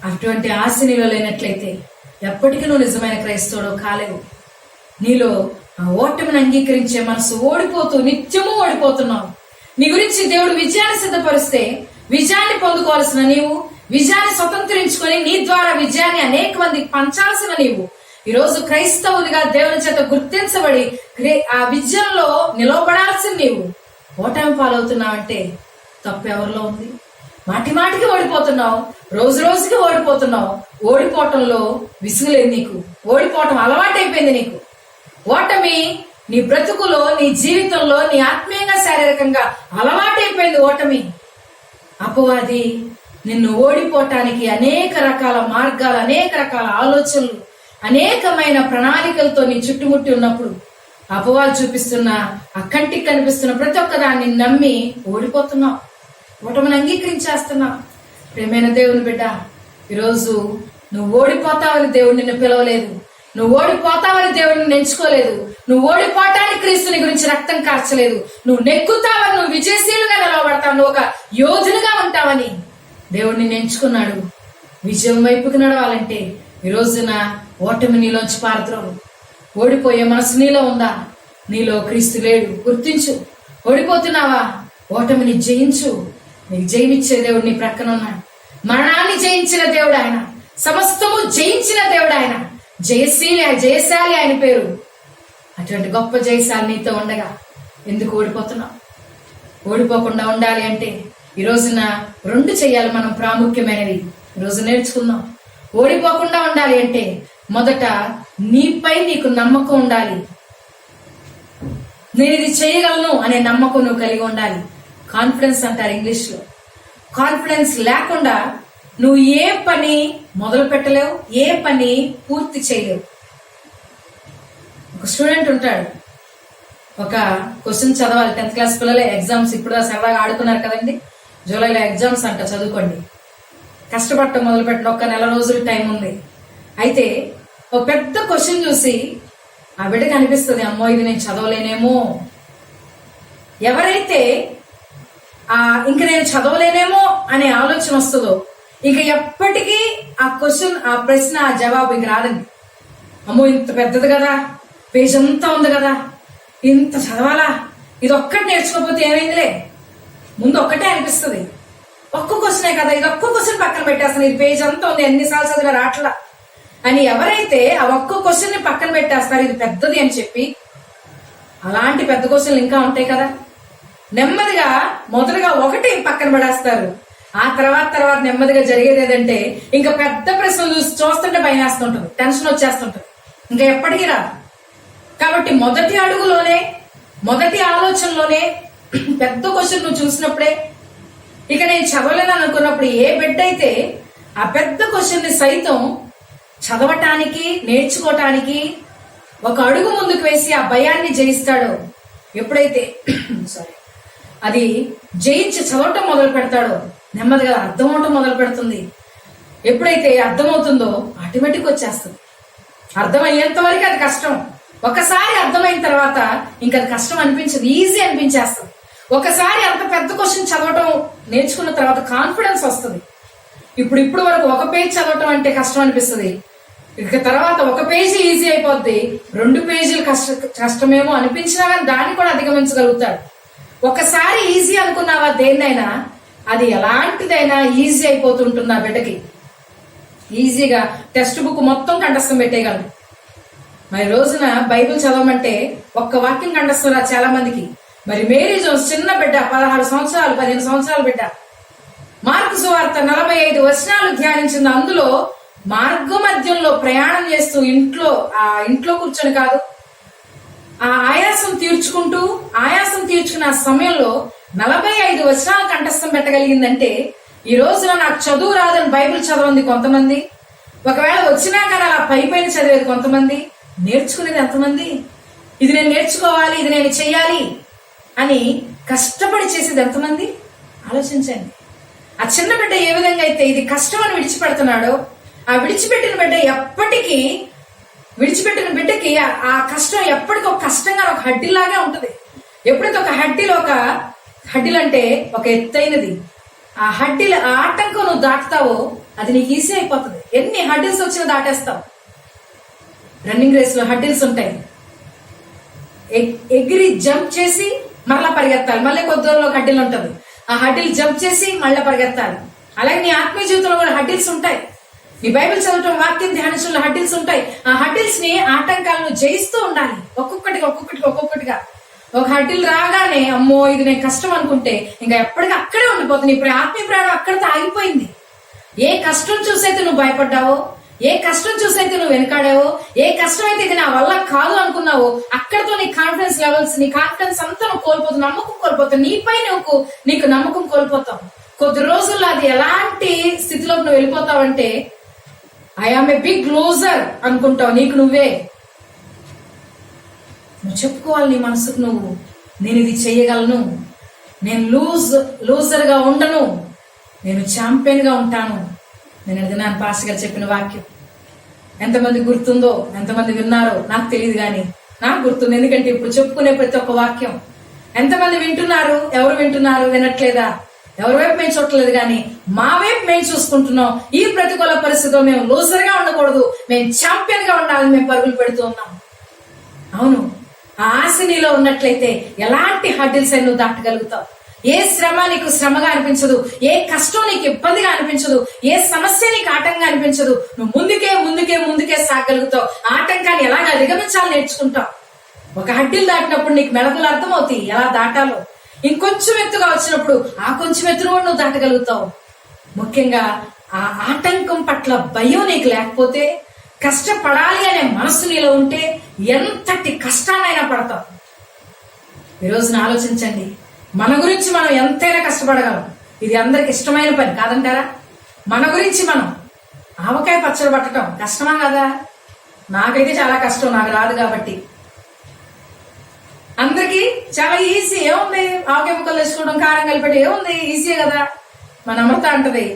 అటువంటి ఆశ నీలో లేనట్లయితే ఎప్పటికీ నువ్వు నిజమైన క్రైస్తవుడు కాలేవు. నీలో ఆ ఓటమిని అంగీకరించే మనసు ఓడిపోతూ నిత్యము ఓడిపోతున్నావు. నీ గురించి దేవుడు విజయాన్ని సిద్ధపరిస్తే విజయాన్ని పొందుకోవాల్సిన నీవు, విజయాన్ని స్వతంత్రించుకొని నీ ద్వారా విజయాన్ని అనేక మందికి పంచాల్సిన నీవు ఈ రోజు క్రైస్తవునిగా దేవుని చేత గుర్తించబడి ఆ విజయంలో నిలవబడాల్సిన నీవు ఓటమి పాలవుతున్నావంటే తప్పు ఎవరిలో ఉంది? మాటి మాటికి ఓడిపోతున్నావు, రోజు రోజుకి ఓడిపోతున్నావు. ఓడిపోవటంలో విసుగులేదు నీకు. ఓడిపోవటం అలవాటైపోయింది నీకు. ఓటమి నీ బ్రతుకులో, నీ జీవితంలో, నీ ఆత్మీయంగా శారీరకంగా అలవాటైపోయింది ఓటమి. అపవాది నిన్ను ఓడిపోవటానికి అనేక రకాల మార్గాలు, అనేక రకాల ఆలోచనలు, అనేకమైన ప్రణాళికలతో నీ చుట్టుముట్టి ఉన్నప్పుడు అపవాదు చూపిస్తున్న ఆ కంటికి కనిపిస్తున్న ప్రతి ఒక్కదాన్ని నమ్మి ఓడిపోతున్నావు. ఓటమిని అంగీకరించేస్తున్నావు. ప్రేమైన దేవుని బిడ్డ, ఈరోజు నువ్వు ఓడిపోతావని దేవుడు నిన్ను పిలవలేదు. నువ్వు ఓడిపోతావని దేవుడు నిన్ను ఎంచుకోలేదు. నువ్వు ఓడిపోవటానికి క్రీస్తుని గురించి రక్తం కార్చలేదు. నువ్వు నెగ్గుతావని, నువ్వు విజయశీలుగా నిలవబడతావు, నువ్వు ఒక యోధునిగా ఉంటావని దేవుడు నిన్ను ఎంచుకున్నాడు. విజయం వైపుకి నడవాలంటే ఈ రోజున ఓటమి నీలోంచి పారద్రోవు. ఓడిపోయే మనసు నీలో ఉందా? నీలో క్రీస్తు లేడు. గుర్తించు. ఓడిపోతున్నావా? ఓటమిని జయించు. నీకు జయమిచ్చే దేవుడు నీ ప్రక్కన ఉన్నాడు. మరణాన్ని జయించిన దేవుడు ఆయన. సమస్తము జయించిన దేవుడు ఆయన. జయశాలి ఆయన పేరు. అటువంటి గొప్ప జయశాలి నీతో ఉండగా ఎందుకు ఓడిపోతున్నావు? ఓడిపోకుండా ఉండాలి అంటే ఈ రోజున 2 చెయ్యాలి మనం, ప్రాముఖ్యమైనవి ఈరోజు నేర్చుకుందాం. ఓడిపోకుండా ఉండాలి అంటే మొదట నీపై నీకు నమ్మకం ఉండాలి. నేను ఇది చేయగలను అనే నమ్మకం నువ్వు కలిగి ఉండాలి. కాన్ఫిడెన్స్ అంటారు ఇంగ్లీష్ లో. కాన్ఫిడెన్స్ లేకుండా నువ్వు ఏ పని మొదలు పెట్టలేవు, ఏ పని పూర్తి చేయలేవు. ఒక స్టూడెంట్ ఉంటాడు, ఒక క్వశ్చన్ చదవాలి. 10th క్లాస్ పిల్లలే ఎగ్జామ్స్ ఇప్పుడు సరదాగా ఆడుకున్నారు కదండి. జూలైలో ఎగ్జామ్స్ అంట, చదువుకోండి. కష్టపడటం మొదలుపెట్టిన 1 నెల రోజులు టైం ఉంది. అయితే ఒక పెద్ద క్వశ్చన్ చూసి ఆ బిడ్డకి అనిపిస్తుంది, అమ్మో ఇది నేను చదవలేనేమో. ఎవరైతే ఇంక నేను చదవలేనేమో అనే ఆలోచన వస్తుందో ఇక ఎప్పటికీ ఆ క్వశ్చన్, ఆ ప్రశ్న, ఆ జవాబు ఇంక రాదండి. అమ్మో ఇంత పెద్దది కదా, పేజ్ అంతా ఉంది కదా, ఇంత చదవాలా, ఇది ఒక్కటి నేర్చుకోకపోతే ఏమైందిలే, ముందు ఒక్కటే అనిపిస్తుంది. ఒక్క క్వశ్చనే కదా, ఇది ఒక్క క్వశ్చన్ పక్కన పెట్టేస్తాను, ఇది పేజ్ అంతా ఉంది, ఎన్నిసార్లు చదివా రాట్లా అని ఎవరైతే ఆ ఒక్క క్వశ్చన్ ని పక్కన పెట్టేస్తారు, ఇది పెద్దది అని చెప్పి, అలాంటి పెద్ద క్వశ్చన్లు ఇంకా ఉంటాయి కదా, నెమ్మదిగా మొదలుగా ఒకటి పక్కన పడేస్తారు. ఆ తర్వాత నెమ్మదిగా జరిగేది ఏదంటే ఇంకా పెద్ద ప్రశ్నలు చూస్తుంటే భయం వేస్తుంటుంది, టెన్షన్ వచ్చేస్తుంటుంది, ఇంకా ఎప్పటికీ రాదు. కాబట్టి మొదటి అడుగులోనే, మొదటి ఆలోచనలోనే పెద్ద క్వశ్చన్ నువ్వు చూసినప్పుడే ఇక నేను చదవలేను అనుకున్నప్పుడు ఏ బిడ్డ అయితే ఆ పెద్ద క్వశ్చన్ ని సైతం చదవటానికి, నేర్చుకోవటానికి ఒక అడుగు ముందుకు వేసి ఆ భయాన్ని జయిస్తాడో, ఎప్పుడైతే అది జయించి చదవటం మొదలు పెడతాడో నెమ్మదిగా అర్థం అవటం మొదలు పెడుతుంది. ఎప్పుడైతే అర్థమవుతుందో ఆటోమేటిక్ వచ్చేస్తుంది. అర్థమయ్యేంత వరకు అది కష్టం. ఒకసారి అర్థమైన తర్వాత ఇంకా అది కష్టం అనిపించదు, ఈజీ అనిపించేస్తుంది. ఒకసారి అంత పెద్ద క్వశ్చన్ చదవటం నేర్చుకున్న తర్వాత కాన్ఫిడెన్స్ వస్తుంది. ఇప్పుడు వరకు ఒక పేజ్ చదవటం అంటే కష్టం అనిపిస్తుంది, ఇక తర్వాత ఒక పేజీ ఈజీ అయిపోద్ది. 2 పేజీలు కష్టమేమో అనిపించినా కానీ దాన్ని కూడా అధిగమించగలుగుతాడు. ఒకసారి ఈజీ అనుకున్నావా దేన్నైనా, అది ఎలాంటిదైనా ఈజీ అయిపోతుంటుంది. ఆ బిడ్డకి ఈజీగా టెక్స్ట్ బుక్ మొత్తం కంఠస్థం పెట్టేయగలరు. మరి రోజున బైబిల్ చదవమంటే ఒక్క వాక్యం కంఠస్థం రా చాలా మందికి. మరి మేరీ జోన్స్ చిన్న బిడ్డ, 16 సంవత్సరాలు 15 సంవత్సరాల బిడ్డ, మార్కు సువార్త 45 వచనాలు ధ్యానించింది. అందులో మార్గ మధ్యంలో ప్రయాణం చేస్తూ ఇంట్లో కూర్చొని కాదు, ఆయాసం తీర్చుకున్న సమయంలో 45 వచనాలు కంఠస్థం పెట్టగలిగిందంటే, ఈ రోజున నాకు చదువు రాదని బైబిల్ చదవంది కొంతమంది, ఒకవేళ వచ్చినా కానీ అలా పైపైన చదివేది కొంతమంది, నేర్చుకునేది ఎంతమంది? ఇది నేను నేర్చుకోవాలి, ఇది నేను చెయ్యాలి అని కష్టపడి చేసేది ఎంతమంది? ఆలోచించండి. ఆ చిన్న బిడ్డ ఏ విధంగా అయితే ఇది కష్టం అని విడిచిపెడుతున్నాడో, ఆ విడిచిపెట్టిన బిడ్డకి ఆ కష్టం ఎప్పటికీ ఒక కష్టంగా ఒక హడ్డీలాగా ఉంటది. ఎప్పుడైతే ఒక హడ్డీలు అంటే ఒక ఎత్తైనది, ఆ ఆటంకం నువ్వు దాటుతావో అది నీకు ఈజీ అయిపోతుంది. ఎన్ని హడ్డిల్స్ వచ్చినా దాటేస్తావు. రన్నింగ్ రేస్ లో హడ్డిల్స్ ఉంటాయి, ఎగిరి జంప్ చేసి మరలా పరిగెత్తాలి, మళ్ళీ కొద్ది దూరంలో హడ్డిల్ ఉంటుంది, ఆ హడ్డిల్ జంప్ చేసి మళ్ళీ పరిగెత్తాలి. అలాగే నీ ఆత్మీయ జీవితంలో కూడా హడ్డిల్స్ ఉంటాయి. నీ బైబిల్ చదవటం, వాక్యం ధ్యానించడంలో హడ్డిల్స్ ఉంటాయి. ఆ హడ్డిల్స్ ని, ఆటంకాలను జయిస్తూ ఉండాలి. ఒక్కొక్కటిగా ఒక హడ్డిల్ రాగానే అమ్మో ఇది నేను కష్టం అనుకుంటే ఇంకా ఎప్పటికీ అక్కడే ఉండిపోతుంది. ఇప్పుడు ఆత్మీయ ప్రయాణం అక్కడితో ఆగిపోయింది. ఏ కష్టం చూసైతే నువ్వు భయపడ్డావో, ఏ కష్టం చూసైతే నువ్వు వెనకాడావో, ఏ కష్టం అయితే ఇది నా వల్ల కాదు అనుకున్నావో, అక్కడతో నీ కాన్ఫిడెన్స్ లెవెల్స్, నీ కాన్ఫిడెన్స్ అంతా నువ్వు కోల్పోతావు, నమ్మకం కోల్పోతావు, నీపై నీకు నమ్మకం కోల్పోతావు. కొద్ది రోజుల్లో అది ఎలాంటి స్థితిలోకి నువ్వు వెళ్ళిపోతావంటే, ఐఆమ్ ఏ బిగ్ లూజర్ అనుకుంటావు. నీకు నువ్వే నువ్వు చెప్పుకోవాలి నీ మనసుకు నువ్వు, నేను ఇది చేయగలను, నేను లూజర్ గా ఉండను, నేను ఛాంపియన్ గా ఉంటాను. నేను అడిగినాను పాస్టర్ గారు చెప్పిన వాక్యం ఎంతమంది గుర్తుందో, ఎంతమంది విన్నారో నాకు తెలియదు, కానీ నాకు గుర్తుంది. ఎందుకంటే ఇప్పుడు చెప్పుకునే ప్రతి ఒక్క వాక్యం ఎంతమంది వింటున్నారు, ఎవరు వింటున్నారు, వినట్లేదా? ఎవరి వైపు మేము చూడలేదు, కానీ మా వైపు మేము చూసుకుంటున్నాం. ఈ ప్రతికూల పరిస్థితిలో మేము లూజర్ గా ఉండకూడదు, మేము ఛాంపియన్ గా ఉండాలని మేము పరుగులు పెడుతూ ఉన్నాం. అవును, ఆ ఆశ నీలో ఉన్నట్లయితే ఎలాంటి హడ్డిల్స్ అయినా నువ్వు దాటగలుగుతావు. ఏ శ్రమ నీకు శ్రమగా అనిపించదు, ఏ కష్టం నీకు ఇబ్బందిగా అనిపించదు, ఏ సమస్య నీకు ఆటంగా అనిపించదు. నువ్వు ముందుకే సాగలుగుతావు. ఆటంకాన్ని ఎలాగ అధిగమించాలని నేర్చుకుంటావు. ఒక హడ్డీలు దాటినప్పుడు నీకు మెళకులు అర్థమవుతాయి ఎలా దాటాలో. ఇంకొంచెం ఎత్తుగా వచ్చినప్పుడు ఆ కొంచెం ఎత్తును కూడా నువ్వు దాటగలుగుతావు. ముఖ్యంగా ఆ ఆటంకం పట్ల భయం నీకు లేకపోతే, కష్టపడాలి అనే మనసు నీలో ఉంటే ఎంతటి కష్టాన్నైనా పడతావు. ఈ రోజున ఆలోచించండి, మన గురించి మనం ఎంతైనా కష్టపడగలం. ఇది అందరికి ఇష్టమైన పని కాదంటారా? మన గురించి మనం ఆవకాయ పచ్చడి పట్టడం కష్టమా కదా? నాకైతే చాలా కష్టం, నాకు రాదు కాబట్టి. అందరికి చాలా ఈజీ. ఏముంది, ఆవకాయ ముక్కలు తెచ్చుకోవడం, కారం కలిపెట్టి, ఏముంది ఈజీ కదా. మన అమృత అంటది,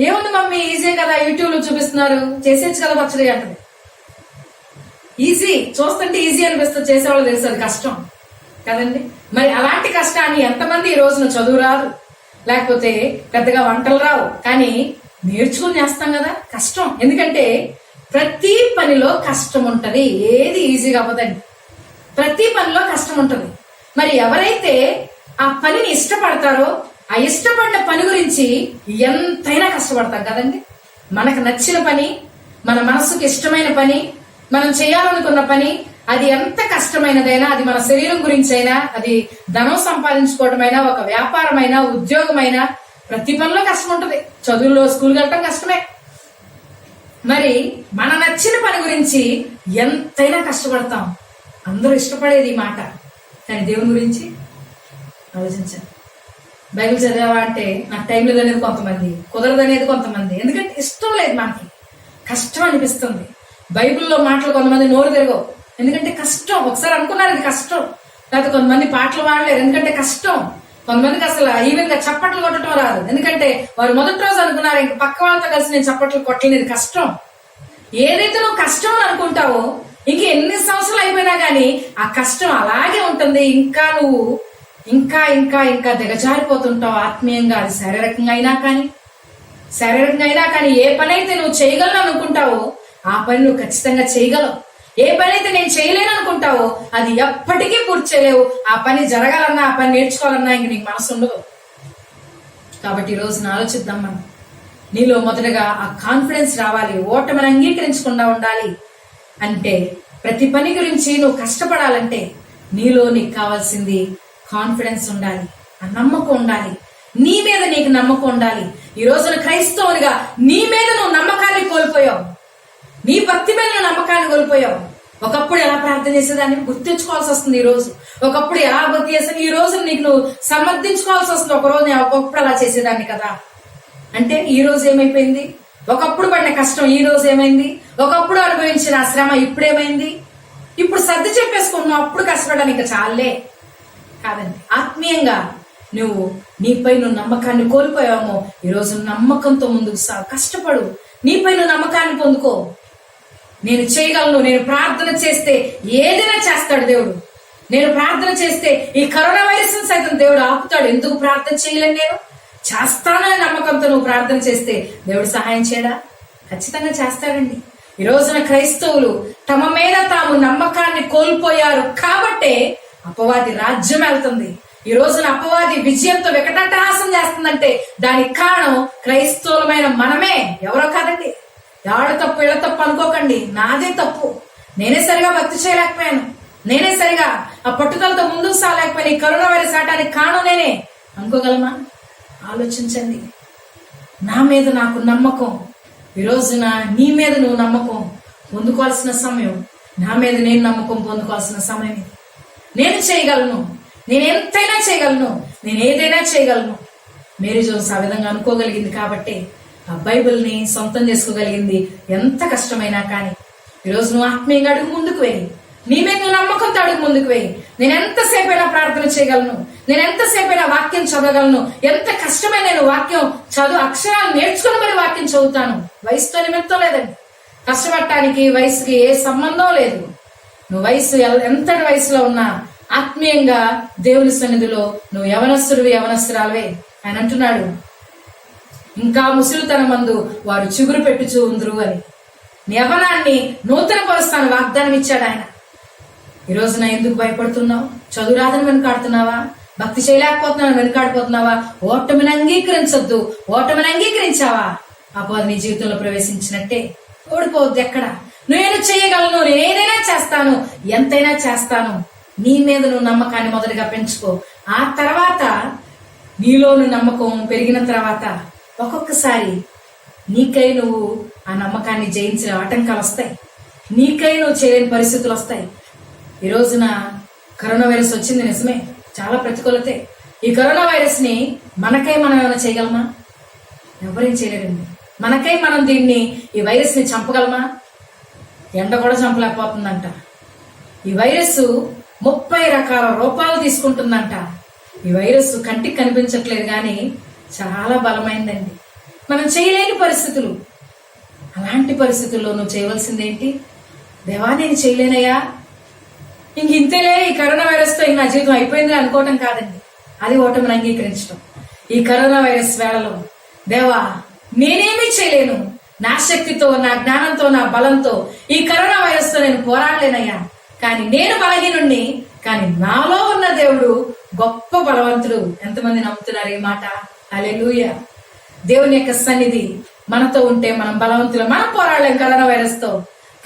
ఏముంది మమ్మీ ఈజీ కదా, యూట్యూబ్ లో చూపిస్తున్నారు, చేసేచ్చు కదా పచ్చడి అంటది. ఈజీ చూస్తుంటే ఈజీ అనిపిస్తుంది, చేసేవాళ్ళు తెలుసు అది కష్టం కదండి. మరి అలాంటి కష్టాన్ని ఎంతమంది ఈ రోజున చదువు రాదు, లేకపోతే పెద్దగా వంటలు రావు, కానీ నేర్చుకుని చేస్తాం కదా. కష్టం, ఎందుకంటే ప్రతి పనిలో కష్టం ఉంటది, ఏది ఈజీగా అవ్వదండి. ప్రతి పనిలో కష్టం ఉంటది. మరి ఎవరైతే ఆ పనిని ఇష్టపడతారో, ఆ ఇష్టపడిన పని గురించి ఎంతైనా కష్టపడతాం కదండి. మనకు నచ్చిన పని, మన మనసుకు ఇష్టమైన పని, మనం చేయాలనుకున్న పని, అది ఎంత కష్టమైనదైనా, అది మన శరీరం గురించి అయినా, అది ధనం సంపాదించుకోవడమైనా, ఒక వ్యాపారమైనా, ఉద్యోగమైనా, ప్రతి పనిలో కష్టం ఉంటది. చదువులో స్కూల్కి వెళ్ళటం కష్టమే. మరి మన నచ్చిన పని గురించి ఎంతైనా కష్టపడతాం. అందరూ ఇష్టపడేది ఈ మాట, కానీ దేవుని గురించి ఆలోచించండి. బైబిల్ చదివావా అంటే నాకు టైం లేదనేది కొంతమంది, కుదరదనేది కొంతమంది. ఎందుకంటే ఇష్టం లేదు, మనకి కష్టం అనిపిస్తుంది. బైబిల్లో మాటలు కొంతమంది నోరు తిరగవు, ఎందుకంటే కష్టం. ఒకసారి అనుకున్నారు ఇది కష్టం. లేకపోతే కొంతమంది పాటలు పాడలేరు, ఎందుకంటే కష్టం. కొంతమందికి అసలు ఈవెన్ గా చప్పట్లు కొట్టడం రాదు. ఎందుకంటే వారు మొదటి రోజు అనుకున్నారు ఇంక పక్క వాళ్ళతో కలిసి నేను చప్పట్లు కొట్టలేదు. కష్టం ఏదైతే నువ్వు కష్టం అని అనుకుంటావో ఇంక ఎన్ని సంవత్సరాలు అయిపోయినా గానీ ఆ కష్టం అలాగే ఉంటుంది. ఇంకా నువ్వు ఇంకా ఇంకా ఇంకా దిగజారిపోతుంటావు ఆత్మీయంగా. అది శారీరకంగా అయినా కానీ ఏ పని అయితే నువ్వు చేయగలను అనుకుంటావో ఆ పని నువ్వు ఖచ్చితంగా చేయగలవు. ఏ పని అయితే నేను చేయలేను అనుకుంటావో అది ఎప్పటికీ పూర్తి చేయలేవు. ఆ పని జరగాలన్నా ఆ పని నేర్చుకోవాలన్నా ఇంక నీకు మనసు ఉండదు. కాబట్టి ఈ రోజున ఆలోచిద్దాం. మనం నీలో మొదటగా ఆ కాన్ఫిడెన్స్ రావాలి. ఓటమిని అంగీకరించకుండా ఉండాలి అంటే ప్రతి పని గురించి నువ్వు కష్టపడాలంటే నీలో నీకు కావాల్సింది కాన్ఫిడెన్స్ ఉండాలి, ఆ నమ్మకం ఉండాలి, నీ మీద నీకు నమ్మకం ఉండాలి. ఈ రోజున క్రైస్తవునిగా నీ మీద నువ్వు నమ్మకాన్ని కోల్పోయావు, నీ భక్తి మీద నువ్వు నమ్మకాన్ని కోల్పోయావు. ఒకప్పుడు ఎలా ప్రార్థన చేసేదాన్ని గుర్తించుకోవాల్సి వస్తుంది. ఈ రోజు ఒకప్పుడు ఎలా భక్తి చేస్తాను, ఈ రోజు నీకు నువ్వు సమర్థించుకోవాల్సి వస్తుంది. ఒకరోజు నేను ఒకప్పుడు అలా చేసేదాన్ని కదా అంటే ఈ రోజు ఏమైపోయింది? ఒకప్పుడు పడిన కష్టం ఈ రోజు ఏమైంది? ఒకప్పుడు అనుభవించిన శ్రమ ఇప్పుడేమైంది? ఇప్పుడు సర్ది చెప్పేసుకుంటున్నావు, అప్పుడు కష్టపడడానికి ఇంకా చాలే కాదండి. ఆత్మీయంగా నువ్వు నీపై నువ్వు నమ్మకాన్ని కోల్పోయామో ఈ రోజు నమ్మకంతో ముందుకు సాగు, కష్టపడు, నీపై నువ్వు నమ్మకాన్ని పొందుకో. నేను చేయగలను, నేను ప్రార్థన చేస్తే ఏదైనా చేస్తాడు దేవుడు. నేను ప్రార్థన చేస్తే ఈ కరోనా వైరస్ సైతం దేవుడు ఆపుతాడు. ఎందుకు ప్రార్థన చేయలేను? నేను చేస్తానని నమ్మకంతో నువ్వు ప్రార్థన చేస్తే దేవుడు సహాయం చేయడా? ఖచ్చితంగా చేస్తాడండి. ఈ రోజున క్రైస్తవులు తమ మీద తాము నమ్మకాన్ని కోల్పోయారు కాబట్టే అపవాది రాజ్యం వెళ్తుంది. ఈ రోజున అపవాది విజయంతో వికటాటహాసం చేస్తుందంటే దానికి కారణం క్రైస్తవులమైన మనమే. ఎవరో కాదండి. ఎవడ తప్పు ఇళ్ళ తప్పు అనుకోకండి. నాదే తప్పు. నేనే సరిగా భక్తి చేయలేకపోయాను, నేనే సరిగా ఆ పట్టుదలతో ముందుకు సాగలేకపోయాను. ఈ కరోనా వైరస్ రావడానికి కారణం నేనే అనుకోగలమా? ఆలోచించండి. నా మీద నాకు నమ్మకం. ఈ రోజున నీ మీద నువ్వు నమ్మకం పొందుకోవాల్సిన సమయం, నా మీద నేను నమ్మకం పొందుకోవాల్సిన సమయం ఇది. నేను చేయగలను, నేను ఎంతైనా చేయగలను, నేను ఏదైనా చేయగలను. మేరీ జోన్స్ ఆ విధంగా అనుకోగలిగింది కాబట్టి ఆ బైబిల్ని సొంతం చేసుకోగలిగింది. ఎంత కష్టమైనా కానీ ఈరోజు నువ్వు ఆత్మీయంగా అడుగు ముందుకు వెయ్యి, నీ మీద నువ్వు నమ్మకంతో అడుగు ముందుకు వెయ్యి. నేను ఎంతసేపైనా ప్రార్థన చేయగలను, నేను ఎంతసేపైనా వాక్యం చదవగలను, ఎంత కష్టమైన నేను వాక్యం చదువు అక్షరాలు నేర్చుకుని మరి వాక్యం చదువుతాను. వయసుతో నిమిత్తం లేదండి. కష్టపడటానికి వయసుకి ఏ సంబంధం లేదు. నువ్వు వయసు ఎంతటి వయసులో ఉన్నా ఆత్మీయంగా దేవుని సన్నిధిలో నువ్వు యవనస్తురాలవే. ఆయన అంటున్నాడు, ఇంకా ముసలితనం మందు వారు చిగురు పెట్టుచూ ఉందరు అని. యవనాన్ని నూతన పరుస్తాను వాగ్దానం ఇచ్చాడు ఆయన. ఈ రోజున ఎందుకు భయపడుతున్నావు? చదువు రాదని వెనుకాడుతున్నావా? భక్తి చేయలేకపోతున్నావు వెనుకాడిపోతున్నావా? ఓటమిని అంగీకరించొద్దు. ఓటమిని అంగీకరించావా అపవాది నీ జీవితంలో ప్రవేశించినట్టే. ఓడిపోవద్దు ఎక్కడ. నేను చేయగలను, నేను ఏదైనా చేస్తాను, ఎంతైనా చేస్తాను. నీ మీద నువ్వు నమ్మకాన్ని మొదటిగా పెంచుకో. ఆ తర్వాత నీలోని నమ్మకం పెరిగిన తర్వాత ఒక్కొక్కసారి నీకై నువ్వు ఆ నమ్మకాన్ని జయించిన ఆటంకాలు వస్తాయి, నీకై నువ్వు చేయలేని పరిస్థితులు వస్తాయి. ఈ రోజున కరోనా వైరస్ వచ్చింది నిజమే, చాలా ప్రతికూలతే. ఈ కరోనా వైరస్ ని మనకై మనం ఏమైనా చేయగలమా? ఎవరేం చేయలేరండి. మనకై మనం ఈ వైరస్ ని చంపగలమా? ఎండ కూడా చంపలేకపోతుందంట. ఈ వైరస్ 30 రకాల రూపాలు తీసుకుంటుందంట. ఈ వైరస్ కంటికి కనిపించట్లేదు కానీ చాలా బలమైందండి. మనం చేయలేని పరిస్థితులు. అలాంటి పరిస్థితుల్లో నువ్వు చేయవలసిందేంటి? దేవా నేను చేయలేనయ్యా, ఇంక ఇంతేలే, ఈ కరోనా వైరస్ తో నా జీవితం అయిపోయింది అనుకోవటం కాదండి. అది ఓటమిని అంగీకరించడం. ఈ కరోనా వైరస్ వేళలో దేవా నేనేమీ చేయలేను, నా శక్తితో, నా జ్ఞానంతో, నా బలంతో ఈ కరోనా వైరస్ తో నేను పోరాడలేనయ్యా, కానీ నేను బలహీనుణ్ణి, కానీ నాలో ఉన్న దేవుడు గొప్ప బలవంతుడు. ఎంతమంది నమ్ముతున్నారు ఈ మాట? హల్లెలూయా. దేవుని యొక్క సన్నిధి మనతో ఉంటే మనం బలవంతులు. మనం పోరాడలేం కరోనా వైరస్ తో,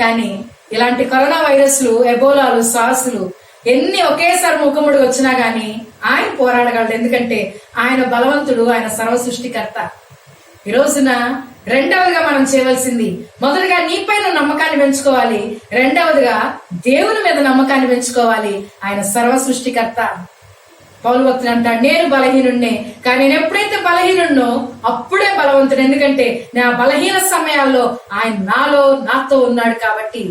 కానీ ఇలాంటి కరోనా వైరస్లు, ఎబోలాలు, సాసులు ఎన్ని ఒకేసారి ముఖముడికి వచ్చినా గానీ ఆయన పోరాడగలడు. ఎందుకంటే ఆయన బలవంతుడు, ఆయన సర్వ సృష్టికర్త. ఈ రోజున రెండవదిగా మనం చేయవలసింది, మొదటిగా నీపై నువ్వు నమ్మకాన్ని పెంచుకోవాలి. రెండవదిగా దేవుని మీద నమ్మకాన్ని పెంచుకోవాలి. ఆయన సర్వ సృష్టికర్త. పౌలు భక్తుడు అంటాడు, నేను బలహీనుణ్ణే, కానీ నేను ఎప్పుడైతే బలహీనున్నో అప్పుడే బలవంతుడు. ఎందుకంటే నా బలహీన సమయాల్లో ఆయన నాతో ఉన్నాడు కాబట్టి.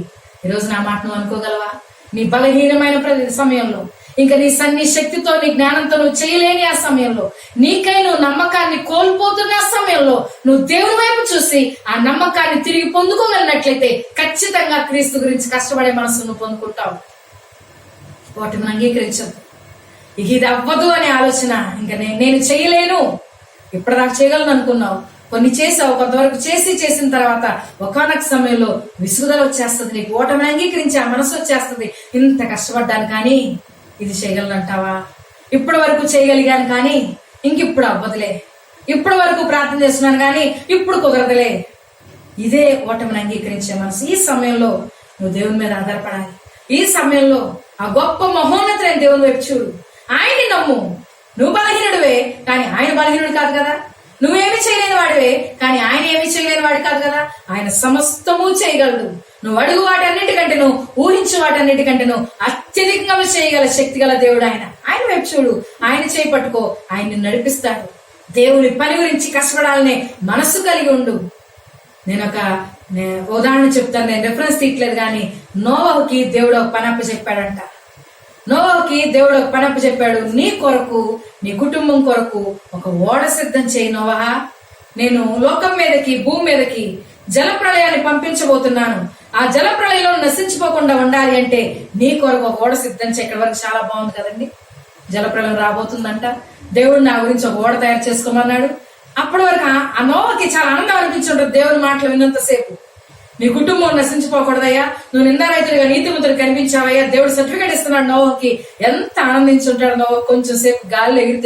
ఈరోజు నా మాట నువ్వు అనుకోగలవా? నీ బలహీనమైన సమయంలో, ఇంకా నీ శక్తితో నీ జ్ఞానంతో నువ్వు చేయలేని ఆ సమయంలో, నీకై నువ్వు నమ్మకాన్ని కోల్పోతున్న ఆ సమయంలో నువ్వు దేవుని వైపు చూసి ఆ నమ్మకాన్ని తిరిగి పొందుకోగలిగినట్లయితే ఖచ్చితంగా క్రీస్తు గురించి కష్టపడే మనసు నువ్వు పొందుకుంటావు. వాటిని అంగీకరించదు. ఇది అవ్వదు అనే ఆలోచన, ఇంకా నేను చేయలేను, ఇప్పుడు నాకు చేయగలను అనుకున్నావు, కొన్ని చేసావు, కొంతవరకు చేసిన తర్వాత ఒకానొక సమయంలో విసుగుదల వచ్చేస్తుంది, నీకు ఓటమిని అంగీకరించి ఆ మనసు వచ్చేస్తుంది. ఇంత కష్టపడ్డాను కానీ ఇది చేయగలనంటావా? ఇప్పటి వరకు చేయగలిగాను కానీ ఇంకిప్పుడు అవ్వదులే, ఇప్పటి వరకు ప్రార్థన చేస్తున్నాను కానీ ఇప్పుడు కుదరదులే. ఇదే ఓటమిని అంగీకరించే మనసు. ఈ సమయంలో నువ్వు దేవుని మీద ఆధారపడాలి. ఈ సమయంలో ఆ గొప్ప మహోన్నతులైన దేవుని వైపు చూడు, ఆయన్ని నమ్ము. నువ్వు బలహీనుడివే కానీ ఆయన బలహీనుడు కాదు కదా, నువ్వేమి చేయలేని వాడివే కానీ ఆయన ఏమి చేయలేని వాడు కాదు కదా. ఆయన సమస్తము చేయగలడు. నువ్వు అడుగు వాటన్నిటికంటే, నువ్వు ఊహించు వాటన్నిటికంటే నువ్వు అత్యధికంగా చేయగల శక్తి గల దేవుడు ఆయన. ఆయన వైపు చూడు, ఆయన చేయి పట్టుకో, ఆయన్ని నడిపిస్తాడు. దేవుని పని గురించి కష్టపడాలనే మనసు కలిగి ఉండు. నేను ఒక ఉదాహరణ చెప్తాను, నేను రెఫరెన్స్ తీయట్లేదు కానీ నోవహుకి దేవుడు ఒక పని అప్పచెప్పాడంట. నోవహుకి దేవుడు ఒక పని అప్పచెప్పాడు, నీ కొరకు నీ కుటుంబం కొరకు ఒక ఓడ సిద్ధం చేయి నోవహ. నేను లోకం మీదకి భూమి మీదకి జలప్రళయాన్ని పంపించబోతున్నాను. ఆ జలప్రళయంలో నశించిపోకుండా ఉండాలి అంటే నీ కొరకు ఒక ఓడ సిద్ధం చేయి. ఇక్కడ వరకు చాలా బాగుంది కదండి. జలప్రళయం రాబోతుందంట, దేవుడు నా గురించి ఒక ఓడ తయారు చేసుకోమన్నాడు. అప్పటి వరకు ఆ నోవహుకి చాలా ఆనందం అనిపించుంటుంది దేవుని మాటలు విన్నంతసేపు. నీ కుటుంబం నశించిపోకూడదయ్యా, నువ్వు నిందారైతుడిగా నీతిమంతుడు కనిపించావయ్యా, దేవుడు సర్టిఫికేట్ ఇస్తున్నాడు. నోవహుకి ఎంత ఆనందించుంటాడు. నోవహు కొంచెం సేపు గాలిలో ఎగిరి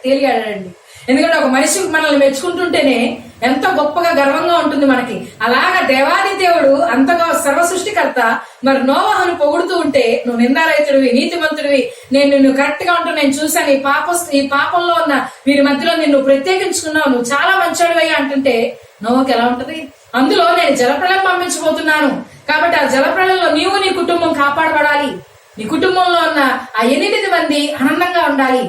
తేలిగాడండి. ఎందుకంటే ఒక మనిషి మనల్ని మెచ్చుకుంటుంటేనే ఎంతో గొప్పగా గర్వంగా ఉంటుంది మనకి. అలాగా దేవాది దేవుడు అంతగా సర్వ సృష్టికర్త మరి నోవహును పొగుడుతూ ఉంటే, నువ్వు నిందారైతుడివి, నీతిమంతుడివి, నేను నిన్ను కరెక్ట్ గా ఉంటాను, నేను చూశాను, ఈ పాపంలో ఉన్న వీరి మధ్యలో నిన్ను ప్రత్యేకించుకున్నావు, నువ్వు చాలా మంచోడివయ్యా అంటుంటే నోవహుకి ఎలా ఉంటది? అందులో నేను జలప్రళయం పంపించబోతున్నాను కాబట్టి ఆ జలప్రళయంలో నీవు నీ కుటుంబం కాపాడబడాలి, నీ కుటుంబంలో ఉన్న ఆ 8 మంది ఆనందంగా ఉండాలి.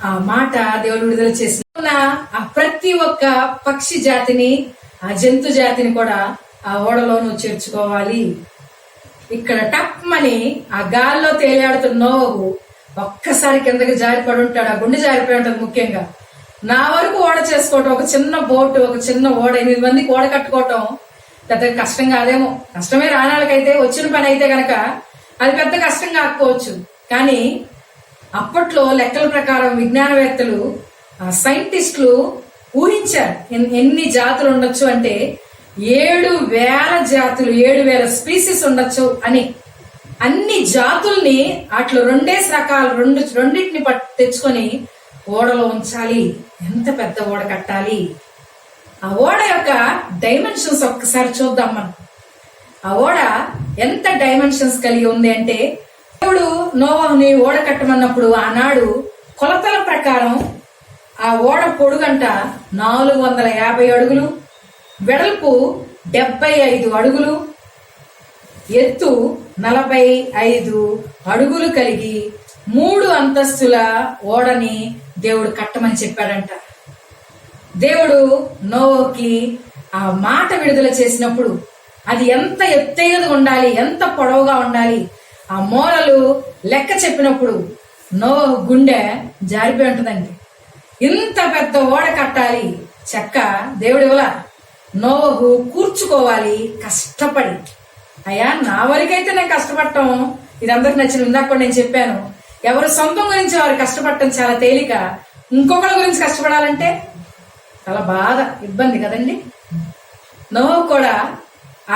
ఆ మాట దేవుడు విడుదల చేసిన ఆ ప్రతి ఒక్క పక్షి జాతిని, ఆ జంతు జాతిని కూడా ఆ ఓడలో నువ్వు చేర్చుకోవాలి. ఇక్కడ టప్మని ఆ గాల్లో తేలియాడుతున్న నోవహు ఒక్కసారి కిందకి జారిపడి ఉంటాడు. ఆ గుండె జారిపోయి ఉంటుంది. ముఖ్యంగా నా వరకు ఓడ చేసుకోవటం, ఒక చిన్న బోటు, ఒక చిన్న ఓడ, 8 మందికి ఓడ కట్టుకోవటం పెద్ద కష్టం కాదేమో. కష్టమే రానాళ్ళకైతే, వచ్చిన పని అయితే గనక అది పెద్ద కష్టం కాకపోవచ్చు. కానీ అప్పట్లో లెక్కల ప్రకారం విజ్ఞానవేత్తలు, సైంటిస్టులు ఊహించారు ఎన్ని జాతులు ఉండొచ్చు అంటే 7,000 జాతులు, 7,000 స్పీసీస్ ఉండొచ్చు అని. అన్ని జాతుల్ని అట్లా 2 రకాలు, రెండింటిని తెచ్చుకొని ఓడలో ఉంచాలి. ఎంత పెద్ద ఓడ కట్టాలి. ఆ ఓడ యొక్క డైమెన్షన్స్ ఒక్కసారి చూద్దాం మనం. ఆ ఓడ ఎంత డైమెన్షన్స్ కలిగి ఉంది అంటే, దేవుడు నోవహుని ఓడ కట్టమన్నప్పుడు ఆనాడు కొలతల ప్రకారం ఆ ఓడ పొడుగంట 450 అడుగులు, వెడల్పు 75 అడుగులు, ఎత్తు 45 అడుగులు కలిగి 3 అంతస్తుల ఓడని దేవుడు కట్టమని చెప్పాడంట. దేవుడు నోవహుకి ఆ మాట విడుదల చేసినప్పుడు అది ఎంత ఎత్తైనది ఉండాలి, ఎంత పొడవుగా ఉండాలి, ఆ మూలలు లెక్క చెప్పినప్పుడు నోవహు గుండె జారిపోయి ఉంటుందండి. ఇంత పెద్ద ఓడ కట్టాలి, చెక్క దేవుడి వల్ల నోవహు కూర్చుకోవాలి కష్టపడి. అయ్యా నా వరకైతే నేను కష్టపడటం ఇది అందరికి నచ్చిన, ఇందాక నేను చెప్పాను, ఎవరు సొంతం గురించి వారు కష్టపడటం చాలా తేలిక, ఇంకొకరి గురించి కష్టపడాలంటే చాలా బాధ, ఇబ్బంది కదండి. నోవహు కూడా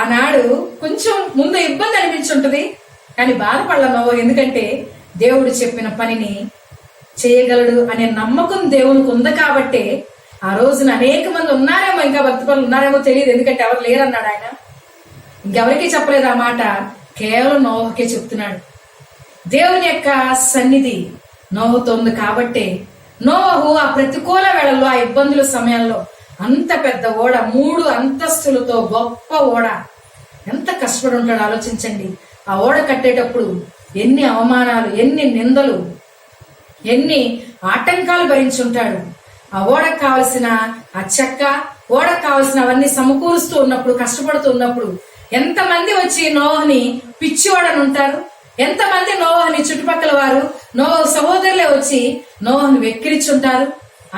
ఆనాడు కొంచెం ముందు ఇబ్బంది అనిపించుంటది కానీ బాధపడాల నోవహు. ఎందుకంటే దేవుడు చెప్పిన పనిని చేయగలడు అనే నమ్మకం దేవునికి ఉంది కాబట్టి ఆ రోజున అనేక మంది ఉన్నారేమో, ఇంకా భక్తి పనులు ఉన్నారేమో తెలియదు, ఎందుకంటే ఎవరు లేరన్నాడు ఆయన. ఇంకెవరికీ చెప్పలేదు ఆ మాట, కేవలం నోవహుకే చెప్తున్నాడు. దేవుని యొక్క సన్నిధి నోవహుతో ఉంది కాబట్టి నోవహు ఆ ప్రతికూల వేళల్లో, ఆ ఇబ్బందుల సమయంలో అంత పెద్ద ఓడ, 3 అంతస్తులతో గొప్ప ఓడ, ఎంత కష్టపడి ఉంటాడు ఆలోచించండి. ఆ ఓడ కట్టేటప్పుడు ఎన్ని అవమానాలు, ఎన్ని నిందలు, ఎన్ని ఆటంకాలు భరించుంటాడు. ఆ ఓడకు కావలసిన ఆ చెక్క, ఓడకు కావలసిన అవన్నీ సమకూరుస్తూ ఉన్నప్పుడు, కష్టపడుతూ ఉన్నప్పుడు ఎంతమంది వచ్చి నోవహుని పిచ్చివాడని ఉంటారు, ఎంతమంది నోవాహుని చుట్టుపక్కల వారు నోవాహు సహోదరులే వచ్చి నోవాహుని వెక్కిరించుంటారు.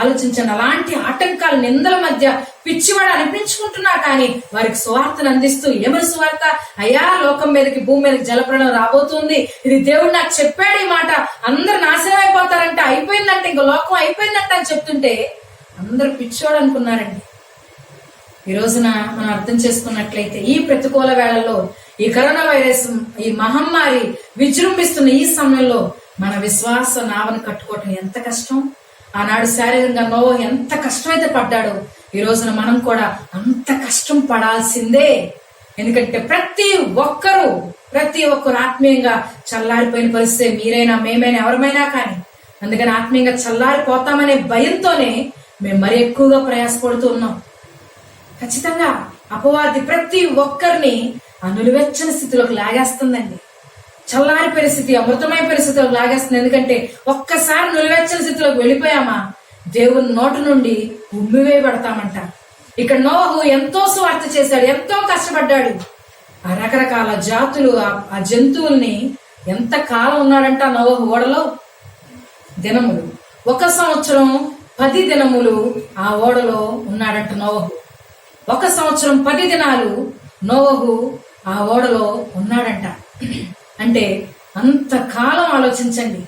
ఆలోచించండి. అలాంటి ఆటంకాల నిందల మధ్య పిచ్చివాడు అనిపించుకుంటున్నా కానీ వారికి సువార్తను అందిస్తూ, ఏమని సువార్త? అయ్యా, లోకం మీదకి, భూమి మీదకి జలప్రళయం రాబోతుంది, ఇది దేవుడు నాకు చెప్పాడు, ఈ మాట అందరు నాశనం అయిపోతారంట, అయిపోయిందంట, ఇంకో లోకం అయిపోయిందంట అని చెప్తుంటే అందరూ పిచ్చివాడు అనుకున్నారండి. ఈ రోజున మనం అర్థం చేసుకున్నట్లయితే ఈ ప్రతికూల వేళల్లో, ఈ కరోనా వైరస్, ఈ మహమ్మారి విజృంభిస్తున్న ఈ సమయంలో మన విశ్వాస నావను కట్టుకోవటం ఎంత కష్టం. ఆనాడు శారీరకంగా నోవాహు ఎంత కష్టమైతే పడ్డాడో ఈ రోజున మనం కూడా అంత కష్టం పడాల్సిందే. ఎందుకంటే ప్రతి ఒక్కరు ఆత్మీయంగా చల్లారిపోయిన పరిస్థితి. మీరైనా, మేమైనా, ఎవరమైనా కానీ. అందుకని ఆత్మీయంగా చల్లారిపోతామనే భయంతోనే మేము మరి ఎక్కువగా ప్రయాసపడుతూ ఉన్నాం. ఖచ్చితంగా అపవాది ప్రతి ఒక్కరిని ఆ నులివెచ్చని స్థితిలోకి లాగేస్తుందండి. చల్లారి పరిస్థితి, అమృతమైన పరిస్థితిలోకి లాగేస్తుంది. ఎందుకంటే ఒక్కసారి నులివెచ్చని స్థితిలోకి వెళ్ళిపోయామా దేవుని నోటి నుండి ఉమ్మివేయబడతామంట. ఇక్కడ నోవాహు ఎంతో సువార్త చేశాడు, ఎంతో కష్టపడ్డాడు. ఆ రకరకాల జాతులు, ఆ జంతువుల్ని ఎంత కాలం ఉన్నాడంట నోవాహు ఓడలో? దినములు. 1 సంవత్సరం 10 దినములు ఆ ఓడలో ఉన్నాడంట నోవాహు. 1 సంవత్సరం 10 దినాలు నోవాహు ఆ ఓడలో ఉన్నాడంట. అంటే అంత కాలం ఆలోచించండి.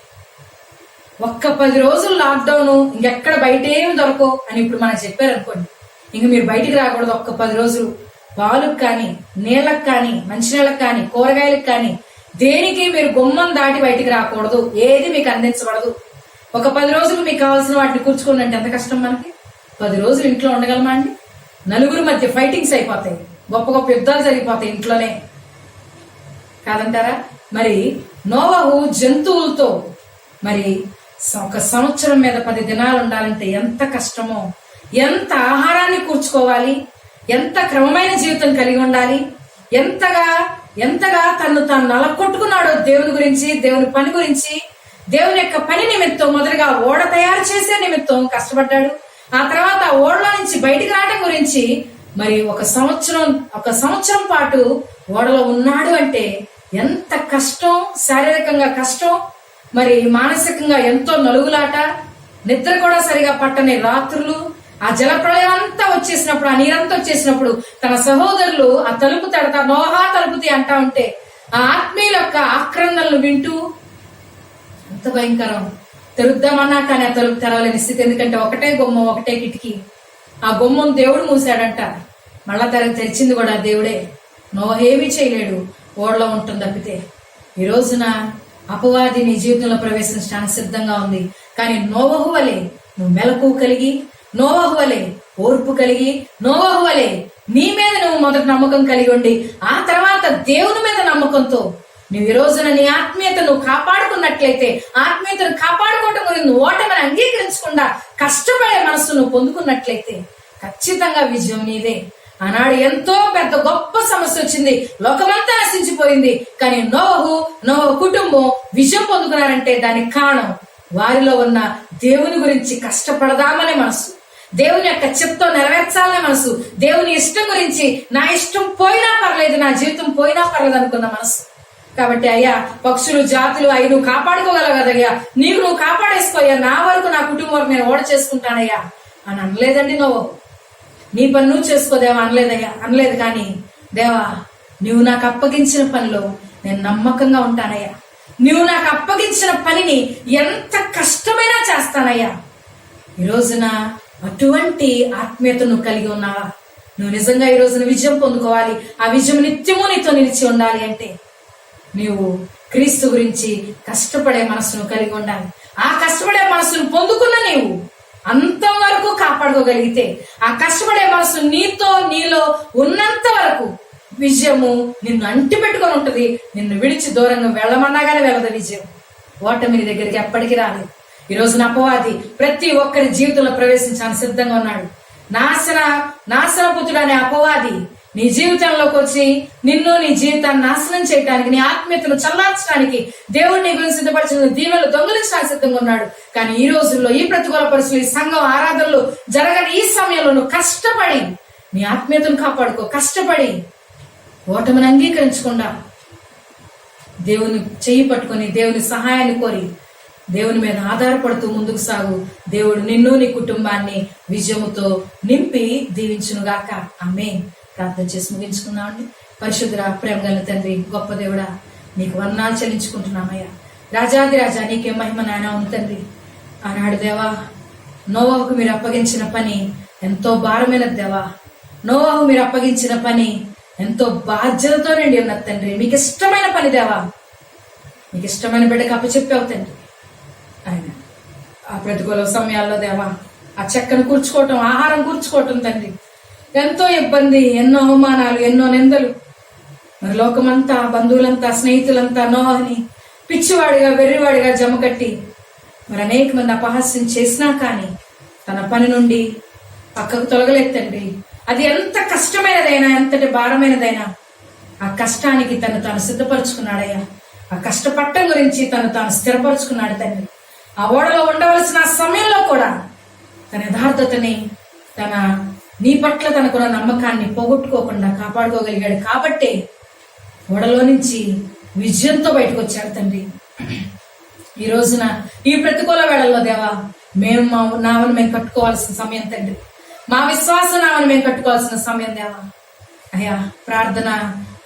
10 రోజులు లాక్డౌన్, ఇంకెక్కడ బయట ఏమి దొరకవు అని ఇప్పుడు మనకు చెప్పారనుకోండి, ఇంక మీరు బయటికి రాకూడదు 10 రోజులు. పాలకు కానీ, నీళ్ళకు కానీ, మంచినీళ్ళకి కానీ, కూరగాయలకు కానీ, దేనికి మీరు గుమ్మం దాటి బయటికి రాకూడదు. ఏది మీకు అందించబడదు. 10 రోజులు మీకు కావాల్సిన వాటిని కూర్చుకోండి అంటే ఎంత కష్టం మనకి. 10 రోజులు ఇంట్లో ఉండగలమా అండి? నలుగురు మధ్య ఫైటింగ్స్ అయిపోతాయి, గొప్ప యుద్ధాలు జరిగిపోతాయి ఇంట్లోనే, కాదంటారా? మరి నోవాహు జంతువులతో మరి 1 సంవత్సరం మీద 10 దినాలు ఉండాలంటే ఎంత కష్టమో, ఎంత ఆహారాన్ని కూర్చుకోవాలి, ఎంత క్రమమైన జీవితం కలిగి ఉండాలి, ఎంతగా తను తాను నలకొట్టుకున్నాడో దేవుని గురించి, దేవుని పని గురించి, దేవుని యొక్క పని నిమిత్తం. మొదలుగా ఓడ తయారు చేసే నిమిత్తం కష్టపడ్డాడు. ఆ తర్వాత ఆ ఓడలో నుంచి బయటికి రావడం గురించి మరి 1 సంవత్సరం పాటు ఓడలో ఉన్నాడు. అంటే ఎంత కష్టం, శారీరకంగా కష్టం, మరి మానసికంగా ఎంతో నలుగులాట, నిద్ర కూడా సరిగా పట్టని రాత్రులు. ఆ జలప్రళయం అంతా వచ్చేసినప్పుడు, ఆ నీరంతా వచ్చేసినప్పుడు తన సహోదరులు ఆ తలుపు తడతా, నోహా తలుపుతి అంటా ఉంటే ఆ ఆత్మీయుల యొక్క ఆక్రందనలు వింటూ ఎంత భయంకరం. తెరుద్దామన్నా కానీ ఆ తలుపు తెరవలేని స్థితి. ఎందుకంటే ఒకటే గుమ్మం, ఒకటే కిటికీ. ఆ గుమ్మం దేవుడు మూసాడంట, మళ్ళా తెరిచింది కూడా దేవుడే. నోహ ఏమీ చేయలేడు, ఓడలో ఉంటుంది తప్పితే. ఈ రోజున అపవాది నీ జీవితంలో ప్రవేశించడానికి సిద్ధంగా ఉంది. కానీ నోవహు వలె నువ్వు మెలకు కలిగి, నోవహు వలె ఓర్పు కలిగి, నోవహు వలె నీ మీద నువ్వు మొదటి నమ్మకం కలిగి ఉండి ఆ తర్వాత దేవుని మీద నమ్మకంతో నువ్వు ఈ రోజున నీ ఆత్మీయతను కాపాడుకున్నట్లయితే, ఆత్మీయతను కాపాడుకోవటం గురించి నువ్వు ఓటమిని అంగీకరించకుండా కష్టపడే మనస్సు నువ్వు పొందుకున్నట్లయితే ఖచ్చితంగా విజయం నీదే. ఆనాడు ఎంతో పెద్ద గొప్ప సమస్య వచ్చింది, లోకమంతా నశించిపోయింది. కానీ నోవహు కుటుంబం విజయం పొందుకున్నారంటే దానికి కారణం వారిలో ఉన్న దేవుని గురించి కష్టపడదామనే మనసు, దేవుని యొక్క చిత్తం నెరవేర్చాలనే మనసు, దేవుని ఇష్టం గురించి నా ఇష్టం పోయినా పర్లేదు, నా జీవితం పోయినా పర్లేదు అనుకున్న మనసు. కాబట్టి అయ్యా, పక్షులు, జాతులు అవి నువ్వు కాపాడుకోగలవు కదయ్యా, నీకు నువ్వు కాపాడేసుకోయ్యా, నా వరకు, నా కుటుంబం వరకు నేను ఓడ చేసుకుంటానయ్యా అని అనలేదండి. నీ పని నువ్వు చేసుకోదేవా అనలేదు. కానీ దేవా, నువ్వు నాకు అప్పగించిన పనిలో నేను నమ్మకంగా ఉంటానయ్యా, నువ్వు నాకు అప్పగించిన పనిని ఎంత కష్టమైనా చేస్తానయ్యా. ఈ రోజున అటువంటి ఆత్మీయత నువ్వు కలిగి ఉన్నావా? నువ్వు నిజంగా ఈ రోజున విజయం పొందుకోవాలి, ఆ విజయం నిత్యము నీతో నిలిచి ఉండాలి అంటే నీవు క్రీస్తు గురించి కష్టపడే మనసును కలిగి ఉండాలి. ఆ కష్టపడే మనసును పొందుకున్న నీవు అంతం వరకు కాపాడుకోగలిగితే, ఆ కష్టపడే మనసు నీలో ఉన్నంత వరకు విజయము నిన్ను అంటి పెట్టుకొని ఉంటది. నిన్ను విడిచి దూరంగా వెళ్ళమన్నాగానే వెళ్ళదు విజయం. ఓటమి నీ దగ్గరికి ఎప్పటికీ రాలేదు. ఈ రోజున అపవాది ప్రతి ఒక్కరి జీవితంలో ప్రవేశించడానికి సిద్ధంగా ఉన్నాడు. నాశనపుత్రుడు అనే అపవాది నీ జీవితంలోకి వచ్చి నిన్ను, నీ జీవితాన్ని నాశనం చేయడానికి, నీ ఆత్మీయతను చల్లార్చడానికి, దేవుడిని గురించి సిద్ధపరిచిన దీవెనలు దొంగిలించడానికి సిద్ధంగా ఉన్నాడు. కానీ ఈ రోజుల్లో, ఈ ప్రతికూల పరిస్థితులు, ఈ సంఘం ఆరాధనలు జరగని ఈ సమయంలో నువ్వు కష్టపడి నీ ఆత్మీయతను కాపాడుకో. కష్టపడి ఓటమిని అంగీకరించకుండా దేవుని చెయ్యి పట్టుకొని దేవుని సహాయాన్ని కోరి దేవుని మీద ఆధారపడుతూ ముందుకు సాగు. దేవుడు నిన్ను నీ కుటుంబాన్ని విజయముతో నింపి దీవించునుగాక. ఆమేన్. ప్రార్థన చేసి ముగించుకున్నామండి. పరిశుద్ధుడా, ప్రేమ గల తండ్రి, గొప్ప దేవుడా, నీకు వందనాలు చెల్లించుకుంటున్నామయ్యా. రాజాది రాజా, నీకే మహిమ నాయన ఉంది తండ్రి. ఆనాడు దేవా, నోవాహుకు మీరు అప్పగించిన పని ఎంతో భారమైనది దేవా. నోవాహు మీరు అప్పగించిన పని ఎంతో బాధ్యతతో నిండి ఉన్నది తండ్రి. మీకు ఇష్టమైన పని దేవా, మీకు ఇష్టమైన బిడ్డకు అప్పచెప్పావు తండ్రి. ఆయన ఆ ప్రతికూల సమయాల్లో దేవా, ఆ చెక్కను కూర్చుకోవటం, ఆహారం కూర్చుకోవటం తండ్రి, ఎంతో ఇబ్బంది, ఎన్నో అవమానాలు, ఎన్నో నిందలు. మరి లోకమంతా, బంధువులంతా, స్నేహితులంతా నోవాహుని పిచ్చివాడిగా, వెర్రివాడిగా జమకట్టి మరి అనేక మంది అపహాస్యం చేసినా కానీ తన పని నుండి పక్కకు తొలగలేదు తండ్రి. అది ఎంత కష్టమైనదైనా, ఎంతటి భారమైనదైనా ఆ కష్టానికి తాను సిద్ధపరచుకున్నాడయ్యా. ఆ కష్టపట్టం గురించి తాను స్థిరపరచుకున్నాడు తండ్రి. ఆ ఓడలో ఉండవలసిన సమయంలో కూడా తన యథార్థతని, నీ పట్ల తనకున్న నమ్మకాన్ని పోగొట్టుకోకుండా కాపాడుకోగలిగాడు. కాబట్టే ఓడలో నుంచి విజయంతో బయటకు వచ్చాడు తండ్రి. ఈ రోజున ఈ ప్రతికూల వేళల్లో దేవా, మేము మా నామను మేము కట్టుకోవాల్సిన సమయం తండ్రి. మా విశ్వాస నామను మేము కట్టుకోవాల్సిన సమయం దేవా. అయ్యా, ప్రార్థన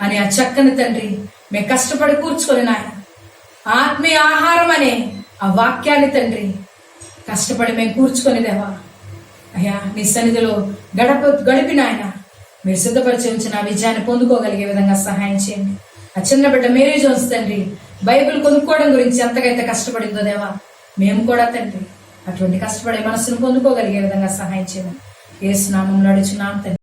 అనే ఆ చక్కని తండ్రి మేము కష్టపడి కూర్చుకొని నాయన, ఆత్మీయ ఆహారం అనే ఆ వాక్యాన్ని తండ్రి కష్టపడి మేము కూర్చుకొని దేవా, అయ్యా నీ సన్నిధిలో గడిపి నాయన మీరు సిద్ధపరిచి ఉంచిన విజయాన్ని పొందుకోగలిగే విధంగా సహాయం చేయండి. ఆ చిన్న బిడ్డ మేరీ జోన్స్ తండ్రి బైబిల్ కొనుక్కోవడం గురించి ఎంతకైతే కష్టపడిందో దేవా, మేము కూడా తండ్రి అటువంటి కష్టపడే మనసును పొందుకోగలిగే విధంగా సహాయం చేయండి. యేసు నామములో అడుగుచున్నాం తండ్రి.